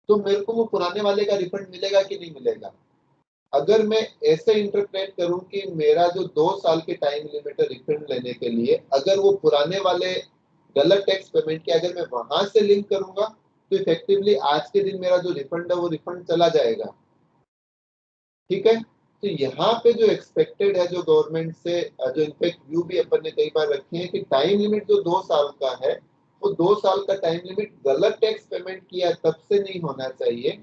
तो मेरे को वो पुराने वाले का रिफंड मिलेगा कि नहीं मिलेगा। अगर मैं ऐसे इंटरप्रेट करूं कि मेरा जो 2 साल की टाइम लिमिट है रिफंड लेने के लिए, अगर वो पुराने वाले गलत टैक्स पेमेंट किया अगर मैं वहां से लिंक करूंगा तो इफेक्टिवली आज के दिन मेरा जो रिफंड है वो रिफंड चला जाएगा। ठीक है, तो यहाँ पे जो एक्सपेक्टेड है जो गवर्नमेंट से जो इनफेक्ट व्यू भी अपन ने कई बार रखे हैं कि टाइम लिमिट जो 2 साल का है वो 2 साल का टाइम लिमिट गलत टैक्स पेमेंट किया तब से नहीं होना चाहिए।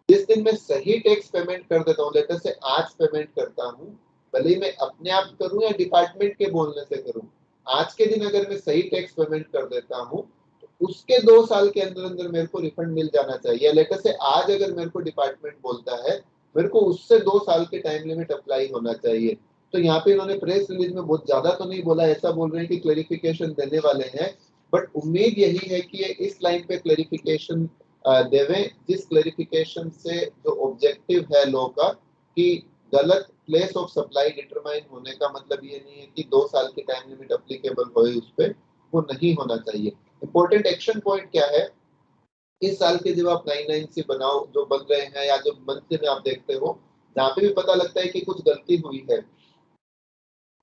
जिस दिन मैं सही टैक्स पेमेंट कर देता हूँ, लेटर से आज पेमेंट करता हूँ, भले ही मैं अपने आप करूँ या डिपार्टमेंट के बोलने से करूँ, आज के दिन अगर मैं सही टैक्स पेमेंट कर देता हूँ तो उसके 2 साल के अंदर अंदर मेरे को रिफंड मिल जाना चाहिए। लेटर से आज अगर मेरे को डिपार्टमेंट बोलता है, मेरे को उससे 2 साल के टाइम लिमिट अप्लाई होना चाहिए। तो यहाँ पे इन्होंने प्रेस रिलीज में बहुत ज्यादा तो नहीं बोला, ऐसा बोल रहे हैं कि क्लैरिफिकेशन देने वाले हैं, बट उम्मीद यही है कि ये इस लाइन पे क्लैरिफिकेशन देवें, जिस क्लैरिफिकेशन से जो ऑब्जेक्टिव है लॉ का कि गलत प्लेस ऑफ सप्लाई डिटरमाइन होने का मतलब ये नहीं है कि 2 साल की टाइम लिमिट अप्लीकेबल होए उस पे, वो नहीं होना चाहिए। इंपॉर्टेंट एक्शन पॉइंट क्या है, इस साल के जब आप 990 बनाओ जो बन रहे हैं या जो मंथली में आप देखते हो, जहाँ पे भी पता लगता है कि कुछ गलती हुई है,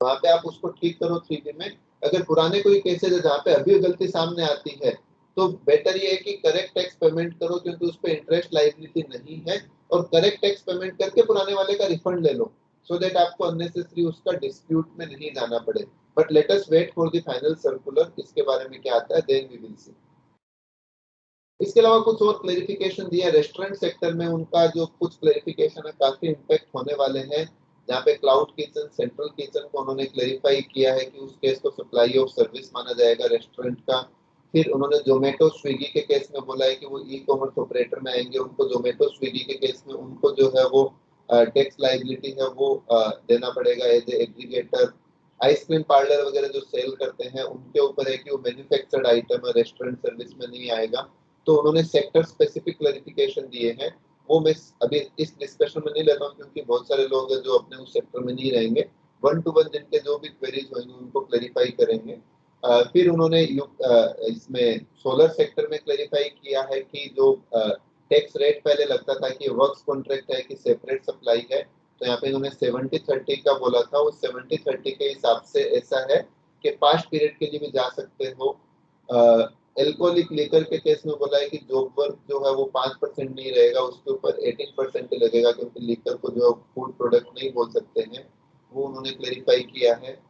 वहां पे आप उसको ठीक करो 3D में। अगर पुराने कोई केसेस है जहाँ पे अभी गलती सामने आती है, तो बेटर ये है कि करेक्ट टैक्स पेमेंट करो, क्योंकि उस पे इंटरेस्ट लायबिलिटी नहीं है, और करेक्ट टैक्स पेमेंट करके पुराने वाले का रिफंड ले लो, सो दैट आपको अननेसेसरी उसका डिस्प्यूट में नहीं जाना पड़े। But let us wait for the final circular, इसके बारे में क्या आता है, देन वी विल सी। इसके अलावा कुछ और क्लेरिफिकेशन दिया रेस्टोरेंट सेक्टर में, उनका जो कुछ क्लेरिफिकेशन है काफी इम्पैक्ट होने वाले हैं, जहाँ पे क्लाउड किचन, सेंट्रल किचन को उन्होंने क्लेरिफाई किया है कि उस केस को सप्लाई ऑफ सर्विस माना जाएगा रेस्टोरेंट का। फिर उन्होंने जोमेटो स्विगी के केस में बोला है कि वो ई कॉमर्स ऑपरेटर में आएंगे, उनको जोमेटो स्विगी के केस में उनको जो है वो टैक्स लाइबिलिटी है वो देना पड़ेगा as a aggregator. Ice cream parlour वगैरह जो सेल करते हैं उनके ऊपर है कि वो मैन्युफैक्चर्ड आइटम है, रेस्टोरेंट सर्विस में नहीं आएगा। तो उन्होंने सेक्टर स्पेसिफिक क्लैरिफिकेशन दिए हैं, वो मैं अभी इस डिस्कशन में नहीं लेता हूँ, क्योंकि बहुत सारे लोग हैं जो अपने उस सेक्टर में नहीं रहेंगे। 1 to 1 जिनके जो भी क्वेरीज होंगे उनको क्लैरिफाई करेंगे। फिर उन्होंने इसमें सोलर सेक्टर में क्लैरिफाई किया है कि जो टैक्स रेट पहले लगता था कि वर्क्स कॉन्ट्रैक्ट है कि सेपरेट सप्लाई है, तो यहाँ पे इन्होंने 70-30 का बोला था, वो 70-30 के हिसाब से ऐसा है कि पास्ट पीरियड के लिए भी जा सकते हो। एल्कोहलिक लिकर के केस में बोला है कि जॉब वर्क जो है वो 5% नहीं रहेगा, उसके ऊपर 18% ही लगेगा, क्योंकि लिकर को जो फूड प्रोडक्ट नहीं बोल सकते हैं, वो उन्होंने क्लेरिफाई किया है।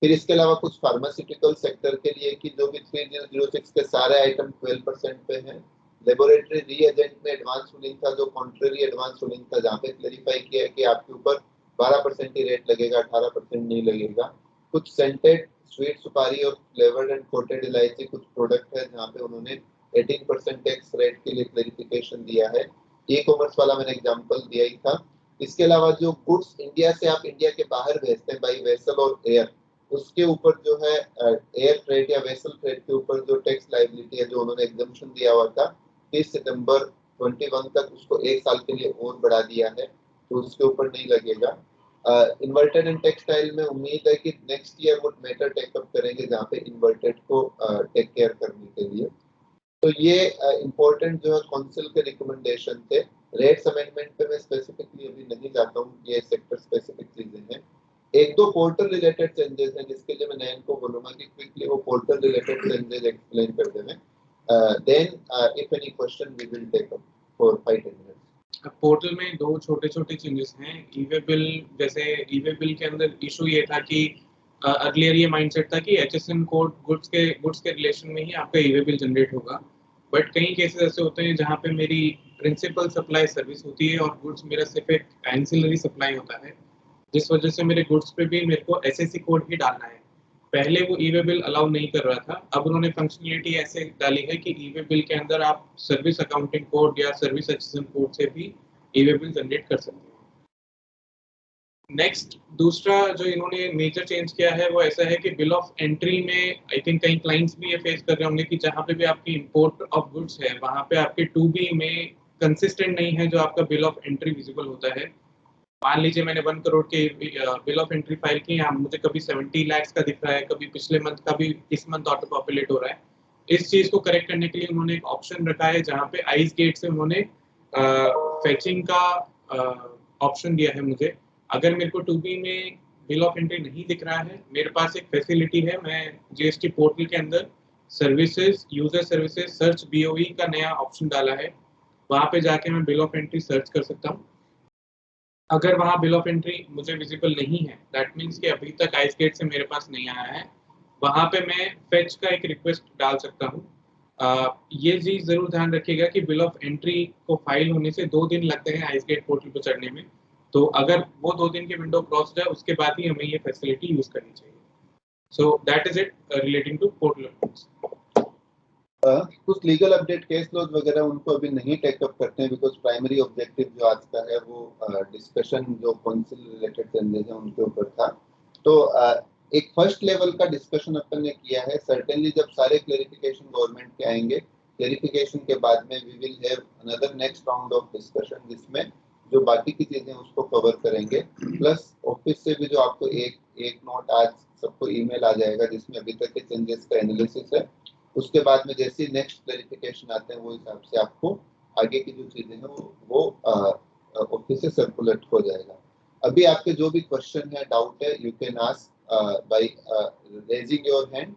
फिर इसके अलावा कुछ फार्मास्यूटिकल सेक्टर के लिए कि जो भी 3006 के सारे आइटम 12% पे हैं। लेबोरेटरी रीएजेंट में एडवांस रूलिंग था, जो कॉन्ट्रेरी एडवांस रूलिंग था, जहाँ पे क्लेरिफाई किया है कि आपके ऊपर 12% ही रेट लगेगा, 18% नहीं लगेगा। कुछ सेंटेड स्वीट सुपारी और फ्लेवर्ड एंड कोटेड इलायची कुछ प्रोडक्ट है जहाँ पे उन्होंने 18% टैक्स रेट के लिए क्लेरिफिकेशन दिया है। ई कॉमर्स वाला मैंने एग्जांपल दिया ही था। इसके अलावा जो गुड्स इंडिया से आप इंडिया के बाहर भेजते हैं बाई वेसल और एयर, उसके ऊपर जो है एयर फ्रेट या वेसल फ्रेट के ऊपर जो टैक्स लायबिलिटी है, जो उन्होंने एग्जम्पशन दिया हुआ था 30 सितंबर 21 तक, उसको 1 साल के लिए और बढ़ा दिया है, तो उसके ऊपर नहीं लगेगा। इन्वर्टेड एंड टेक्सटाइल में उम्मीद है कि नेक्स्ट ईयर वो मैटर टेकअप करेंगे, जहाँ पे इन्वर्टेड को टेक केयर करने के लिए। तो ये इम्पोर्टेंट जो है काउंसिल के रिकमेंडेशन थे। रेट्स अमेंडमेंट पे मैं स्पेसिफिकली अभी नहीं जाता हूँ, ये सेक्टर स्पेसिफिक चीजें हैं। एक दो पोर्टल रिलेटेड चेंजेस हैं, जिसके लिए मैं नयन को बोलूंगा कि क्विकली वो पोर्टल रिलेटेड चेंजेस एक्सप्लेन कर दें। Then if any question we will take up for 5-10 minutes. Portal में दो छोटे छोटे चेंजेस हैं। ई-वे बिल, जैसे ई-वे बिल के अंदर इशू ये था कि अर्लियर ये माइंडसेट था कि एचएसएन कोड गुड्स के रिलेशन में ही आपका ई-वे बिल जनरेट होगा, बट कई केसेस ऐसे होते हैं जहाँ पे मेरी प्रिंसिपल सप्लाई सर्विस होती है और गुड्स मेरा सिर्फ एक एंसिलरी सप्लाई होता है, जिस वजह से मेरे गुड्स पे भी मेरे को एसएससी कोड ही डालना है। पहले वो ई-वे बिल अलाउ नहीं कर रहा था, अब उन्होंने फंक्शनलिटी ऐसे डाली है कि ई-वे बिल के अंदर आप सर्विस अकाउंटिंग कोड या सर्विस एचएसएन कोड से भी ई-वे बिल जनरेट कर सकते हैं। नेक्स्ट दूसरा जो इन्होंने मेजर चेंज किया है वो ऐसा है कि बिल ऑफ एंट्री में आई थिंक कई क्लाइंट्स भी ये फेस कर रहे होंगे कि जहाँ पे भी आपकी इंपोर्ट ऑफ गुड्स है, वहाँ पे आपके 2B में कंसिस्टेंट नहीं है जो आपका बिल ऑफ एंट्री विजिबल होता है। मान लीजिए मैंने 1 करोड़ के बिल ऑफ एंट्री फाइल की, यहाँ मुझे कभी 70 लाख का दिख रहा है, कभी पिछले मंथ का भी इस मंथ ऑटो पॉपुलेट हो रहा है। इस चीज को करेक्ट करने के लिए उन्होंने एक ऑप्शन रखा है जहाँ पे आइस गेट से उन्होंने फेचिंग का ऑप्शन दिया है मुझे। अगर मेरे को 2B में बिल ऑफ एंट्री नहीं दिख रहा है, मेरे पास एक फैसिलिटी है, मैं जीएसटी पोर्टल के अंदर services, user services, search BOE का नया ऑप्शन डाला है, वहाँ पे जाके मैं बिल ऑफ एंट्री सर्च कर सकता हूँ। अगर वहाँ बिल ऑफ एंट्री मुझे विजिबल नहीं है, दैट मीन्स कि अभी तक आइस गेट से मेरे पास नहीं आया है, वहां पे मैं फेच का एक रिक्वेस्ट डाल सकता हूँ। ये चीज जरूर ध्यान रखिएगा कि बिल ऑफ एंट्री को फाइल होने से 2 दिन लगते हैं आइस गेट पोर्टल पर चढ़ने में, तो अगर वो 2 दिन की विंडो क्रॉस जाए उसके बाद ही हमें ये फैसिलिटी यूज करनी चाहिए। So that is it relating to portal updates. कुछ लीगल अपडेट केस लॉज वगैरह उनको अभी नहीं टेकअप करते हैं, बिकॉज प्राइमरी ऑब्जेक्टिव जो आज का है वो डिस्कशन जो काउंसिल रिलेटेड चेंजेस हैं उनके ऊपर था। तो एक फर्स्ट लेवल का डिस्कशन अपन ने किया है। सर्टेनली जब सारे क्लेरिफिकेशन गवर्नमेंट के आएंगे, क्लेरिफिकेशन के बाद में we will have another next round of discussion, जिसमें जो बाकी की चीजें उसको कवर करेंगे। प्लस ऑफिस से भी जो आपको एक नोट आज सबको ईमेल आ जाएगा जिसमें अभी तक के चेंजेस का एनालिसिस है। उसके बाद में जैसे नेक्स्ट क्लेरिफिकेशन आते हैं वो हिसाब से आपको आगे की जो चीजें हैं वो ऑफिस से सर्कुलेट हो जाएगा। अभी आपके जो भी क्वेश्चन है, डाउट है, you can ask by raising your hand.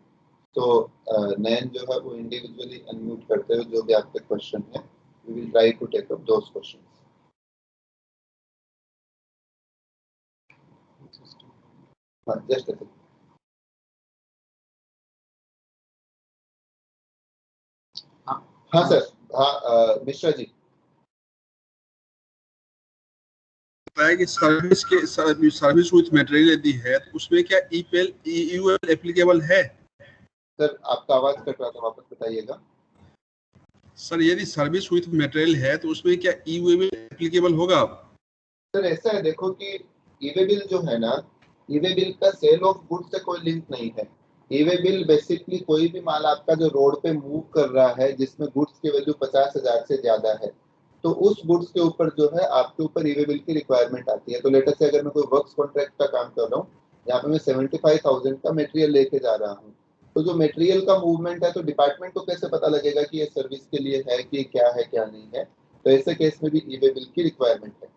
तो नयन जो है वो इंडिविजुअली अनम्यूट करते हुए जो भी आपके क्वेश्चन है, we will try to take up those questions. Just a second. हाँ सर, हाँ मिश्रा जी। बताया कि सर्विस विथ मटेरियल यदि है तो उसमें क्या ईयूएल एप्लीकेबल है? सर आपका आवाज कट रहा था, वापस बताइएगा। सर यदि सर्विस विथ मटेरियल है तो उसमें क्या ईयूएल एप्लीकेबल होगा? सर ऐसा है, देखो कि ईवे बिल जो है ना, ईवे बिल का सेल ऑफ गुड्स से कोई लिंक नहीं है। ईवे बिल बेसिकली कोई भी माल आपका जो रोड पे मूव कर रहा है जिसमें गुड्स की वैल्यू 50,000 से ज्यादा है, तो उस गुड्स के ऊपर जो है आपके ऊपर ईवे बिल की रिक्वायरमेंट आती है। तो लेटर से अगर मैं कोई वर्क्स कॉन्ट्रैक्ट का काम कर रहा हूँ, यहाँ पे मैं 75,000 का मटेरियल लेके जा रहा हूँ, तो जो मटेरियल का मूवमेंट है, तो डिपार्टमेंट को कैसे पता लगेगा कि ये सर्विस के लिए है कि क्या नहीं है? तो ऐसे केस में भी ईवे बिल की रिक्वायरमेंट है।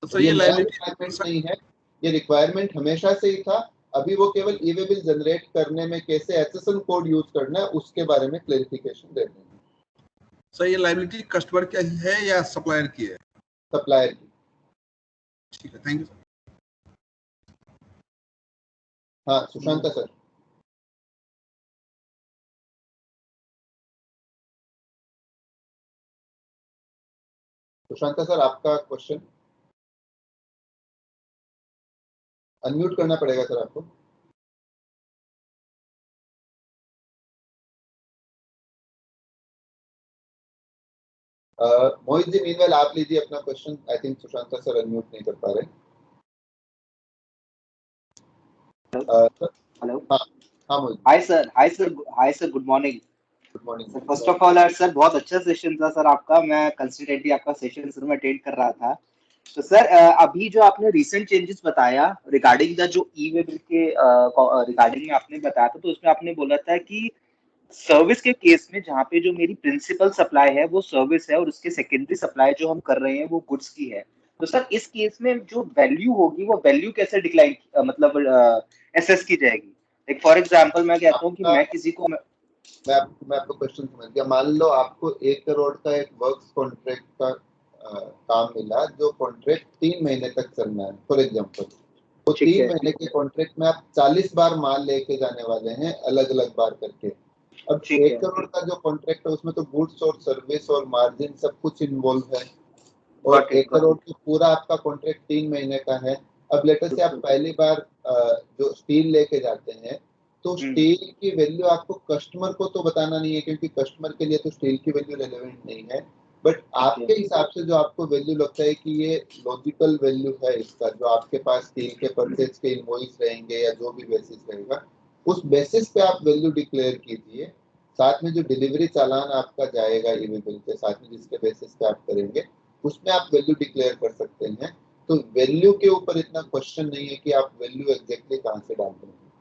सर ये रिक्वायरमेंट नहीं है, ये रिक्वायरमेंट हमेशा से ही था। अभी वो केवल ईवे बिल जनरेट करने में कैसे एसएसएन कोड यूज करना है उसके बारे में क्लेरिफिकेशन दे रहे हैं। सर ये लायबिलिटी कस्टमर की है या सप्लायर की है? सप्लायर की। ठीक है, थैंक यू सर। हाँ सुशांत सर। सुशांत सर आपका क्वेश्चन अनम्यूट करना पड़ेगा सर आपको। मोहित जी मीनवाइल आप लीजिए अपना question. I think Sushant sir unmute नहीं कर पा रहे। हेलो। हाँ Mohit. Hi sir good morning. Good morning sir first of all sir बहुत अच्छा सेशन था सर आपका। मैं कंसिस्टेंटली आपका सेशन शुरू में अटेंड कर रहा था। तो सर अभी जो आपने रीसेंट चेंजेस बताया रिगार्डिंग द जो ई वे बिल के रिगार्डिंग में आपने बताया था, तो उसमें आपने बोला था कि सर्विस के केस में जहाँ पे जो मेरी प्रिंसिपल सप्लाई है वो सर्विस है और उसके सेकेंडरी सप्लाई जो हम कर रहे हैं वो गुड्स की है, तो सर इस केस में जो वैल्यू होगी वो वैल्यू कैसे डिक्लाइन मतलब एसेस की जाएगी? लाइक फॉर एग्जांपल मैं कहता हूँ कि मैं किसी को मैं आपको क्वेश्चन समझ गया। मान लो आपको 1 करोड़ का एक वर्क्स कॉन्ट्रैक्ट का काम मिला, जो कॉन्ट्रैक्ट 3 महीने तक चलना है फॉर एग्जांपल। तो 3 महीने के कॉन्ट्रैक्ट में आप 40 बार माल लेके जाने वाले हैं अलग अलग बार करके। अब 1 करोड़ का जो कॉन्ट्रैक्ट है उसमें तो गुड्स और सर्विस और मार्जिन सब कुछ इन्वॉल्व है, और 1 करोड़ तो पूरा आपका कॉन्ट्रैक्ट 3 महीने का है। अब लेटर से आप पहली बार जो स्टील लेके जाते हैं, तो स्टील की वैल्यू आपको कस्टमर को तो बताना नहीं है, क्योंकि कस्टमर के लिए तो स्टील की वैल्यू रेलेवेंट नहीं है। बट आपके हिसाब से जो आपको वैल्यू लगता है कि ये लॉजिकल वैल्यू है इसका, जो आपके पास स्टील के परचेज के इनवॉइस रहेंगे या जो भी बेसिस रहेगा, उस बेसिस पे आप वैल्यू डिक्लेयर कीजिए। साथ में जो डिलीवरी चालान आपका जाएगा ईवे बिल के साथ में, जिसके बेसिस पे आप करेंगे, उसमें आप वैल्यू डिक्लेयर कर सकते हैं। तो वैल्यू के ऊपर इतना क्वेश्चन नहीं है कि आप वैल्यू एग्जैक्टली कहाँ से डाल रहे हैं।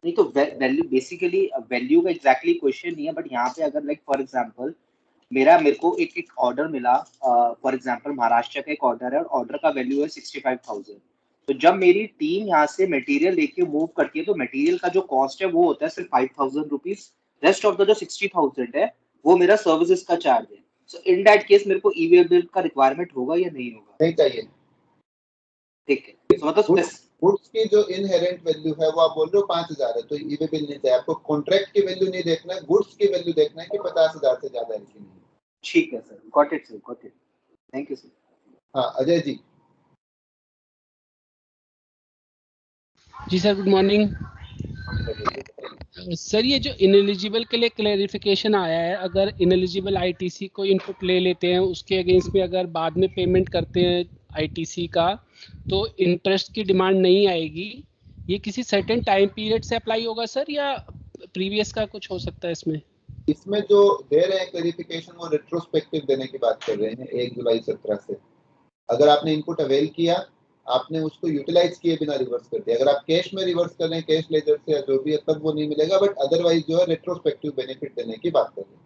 नहीं, तो वैल्यू बेसिकली वैल्यू का एग्जैक्टली क्वेश्चन नहीं है, बट यहाँ पे अगर लाइक फॉर एग्जांपल मेरे को एक ऑर्डर मिला, फॉर एग्जांपल महाराष्ट्र का एक ऑर्डर है और ऑर्डर का वैल्यू है 65,000। तो जब मेरी टीम यहाँ से मटेरियल लेके मूव करती है तो मटेरियल का जो कॉस्ट है वो होता है सिर्फ 5,000 रुपीज। रेस्ट ऑफ द जो 60,000 है वो मेरा सर्विसेज का चार्ज है। सो इन दैट केस मेरे को ई वे बिल का रिक्वायरमेंट होगा या नहीं होगा? नहीं चाहिए। ठीक है, तो मतलब गुड्स की जो इनहेरेंट वैल्यू है वो आप बोल रहे हो 5,000 है, तो ई वे बिल नहीं चाहिए आपको, कॉन्ट्रैक्ट की वैल्यू नहीं देखना है, गुड्स की वैल्यू देखना है कि 50,000 से ज्यादा है कि नहीं। ठीक है sir, got it sir, got it, thank you sir. हाँ अजय जी। जी सर, गुड मॉर्निंग सर। ये जो इनएलिजिबल के लिए क्लेरिफिकेशन आया है, अगर इनएलिजिबल आईटीसी को इनपुट ले लेते हैं, उसके अगेंस्ट में अगर बाद में पेमेंट करते हैं आईटीसी का, तो इंटरेस्ट की डिमांड नहीं आएगी। ये किसी सर्टेन टाइम पीरियड से अप्लाई होगा सर, या प्रीवियस का कुछ हो सकता है इसमें? इसमें जो दे रहे हैं क्लेरिफिकेशन वो रेट्रोस्पेक्टिव देने की बात कर रहे हैं 1 जुलाई 17 से। अगर आपने इनपुट अवेल किया, आपने उसको यूटिलाइज किए बिना रिवर्स कर दिया, अगर आप कैश में रिवर्स कर रहे हैं कैश लेजर से या जो भी है, तब वो नहीं मिलेगा, बट अदरवाइज जो है रेट्रोस्पेक्टिव बेनिफिट देने की बात कर रहे हैं।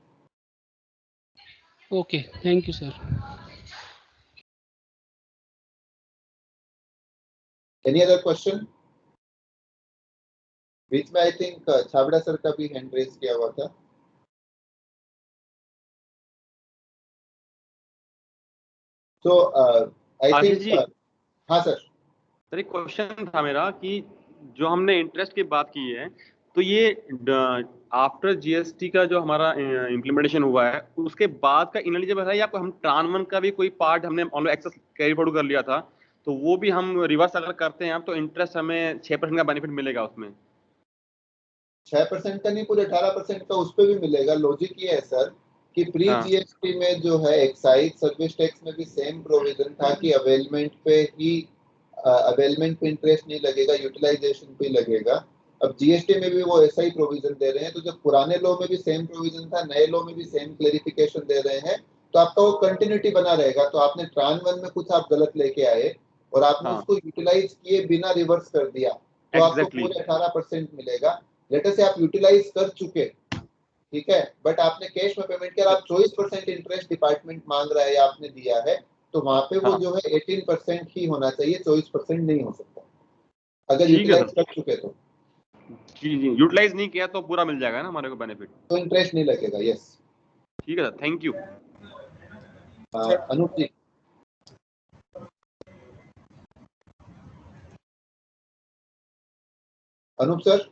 Okay, thank you sir. Any other question? बीच में आई थिंक छाबड़ा सर का भी हैंड रेज किया हुआ था। तो आई थिंक हाँ सर। सर एक क्वेश्चन था मेरा कि जो हमने इंटरेस्ट की बात की है, तो ये आफ्टर जीएसटी का जो हमारा इम्प्लीमेंटेशन हुआ है उसके बाद का इनएलिजिबल है, या हम ट्रांसफर का भी कोई पार्ट हमने एक्सेस कैरी फॉरवर्ड कर लिया था, तो वो भी हम रिवर्स अगर करते हैं तो इंटरेस्ट हमें 6% का बेनिफिट मिलेगा उसमें? 6% का नहीं, पूरे 18% का उस पर भी मिलेगा। लॉजिक ये है सर कि प्री जीएसटी में जो है एक्साइज सर्विस टैक्स में भी सेम प्रोविजन था कि अवेलमेंट पे ही अवेलमेंट पे इंटरेस्ट नहीं लगेगा, यूटिलाइजेशन पे लगेगा। अब जीएसटी में भी वो ऐसा ही प्रोविजन दे रहे हैं, तो जब पुराने लॉ में भी सेम प्रोविजन था, नए लॉ में भी सेम क्लेरिफिकेशन दे रहे हैं, तो आपका वो कंटिन्यूटी बना रहेगा। तो आपने ट्रांस 1 में कुछ आप गलत लेके आए और आपने उसको यूटिलाइज किए बिना रिवर्स कर दिया, तो आपको पूरे 18% मिलेगा। लेटर से आप यूटिलाइज कर चुके, ठीक है, बट आपने कैश में पेमेंट किया, आप 24% इंटरेस्ट डिपार्टमेंट मांग रहा है या आपने दिया है, तो वहां पे वो जो है 18% ही होना चाहिए, 24% नहीं हो सकता अगर यूटिलाइज कर चुके तो। जी जी, यूटिलाइज नहीं किया तो पूरा मिल जाएगा ना हमारे को बेनिफिट, तो इंटरेस्ट नहीं लगेगा। यस, ठीक है sir, thank you. Anoop ji. Anoop sir.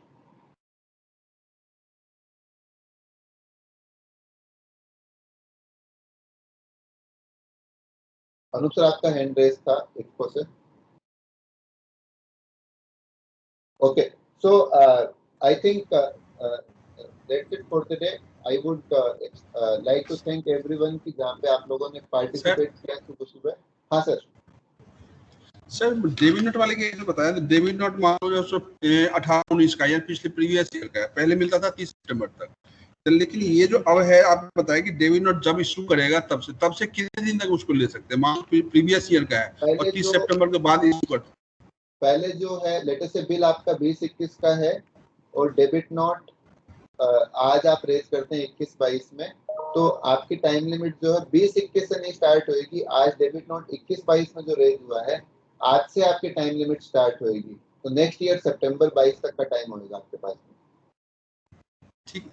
Anoop sir आपका हैंड रेस था एक्सपो से। Okay, so I think that's it for the day. I would like to thank everyone कि जहाँ पे आप लोगों ने पार्टिसिपेट किया सुबह। हाँ सर। सर डेबिट नोट वाले के बताया, तो डेबिट नोट मान लो 18-19 का या पिछले प्रीवियस ईयर का है, पहले मिलता था 30 सितंबर तक, लेकिन ये जो अब है आप बताया कि डेबिट नोट जब इशू करेगा तब से कितने दिन तक उसको ले सकते हैं? मान प्रीवियस ईयर का है और 30 सितंबर के बाद इशू करते, पहले जो है लेटर से बिल आपका 20-21 का है और डेबिट नोट आज आप रेज करते हैं 21-22 में, तो आपकी टाइम लिमिट जो है 20-21 से नहीं स्टार्ट होएगी। आज डेबिट नोट 21-22 में जो रेज हुआ है, आज से आपकी टाइम लिमिट स्टार्ट होएगी, तो नेक्स्ट ईयर सितंबर 22 तक का टाइम होएगा आपके पास में। ठीक,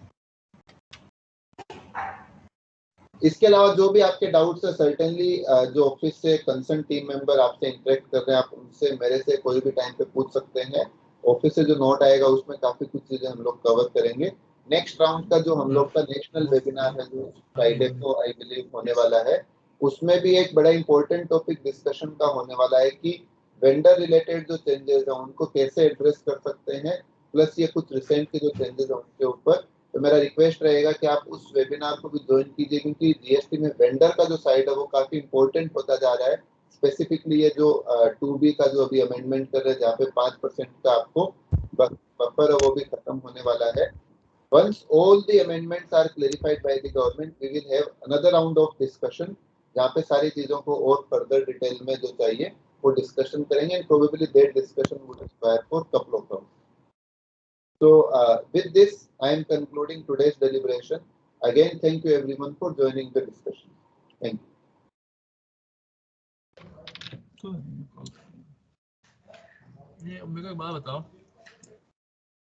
इसके अलावा जो भी आपके डाउट्स है, सर्टेनली जो ऑफिस से कंसर्न टीम मेंबर आपसे इंटरेक्ट कर रहे हैं, आप उनसे मेरे से कोई भी टाइम पे पूछ सकते हैं। ऑफिस से जो नोट आएगा उसमें काफी कुछ चीजें हम लोग कवर करेंगे। नेक्स्ट राउंड का जो हम लोग का नेशनल वेबिनार है जो फ्राइडे को आई बिलीव होने वाला है, उसमें भी एक बड़ा इंपॉर्टेंट टॉपिक डिस्कशन का होने वाला है कि वेंडर रिलेटेड जो चेंजेस है उनको कैसे एड्रेस कर सकते हैं, प्लस ये कुछ रिसेंट के जो चेंजेस है उनके ऊपर। तो मेरा रिक्वेस्ट रहेगा कि आप उस वेबिनार को भी ज्वाइन कीजिए, क्योंकि जीएसटी में वेंडर का जो साइड है वो काफी इंपॉर्टेंट होता जा रहा है। स्पेसिफिकली ये जो 2B का जो अभी अमेंडमेंट कर रहे हैं, जहाँ पे 5% का आपको बफर है, वो भी खत्म होने वाला है। Once all the amendments are clarified by the government, we will have another round of discussion, जहाँ पे सारी चीजों को और further डिटेल में जो चाहिए वो डिस्कशन करेंगे, and probably that discussion would require for couple of rounds. So with this, I am concluding today's deliberation. Again, thank you everyone for joining the discussion. Thank you. ये मेरे को एक बात बताओ,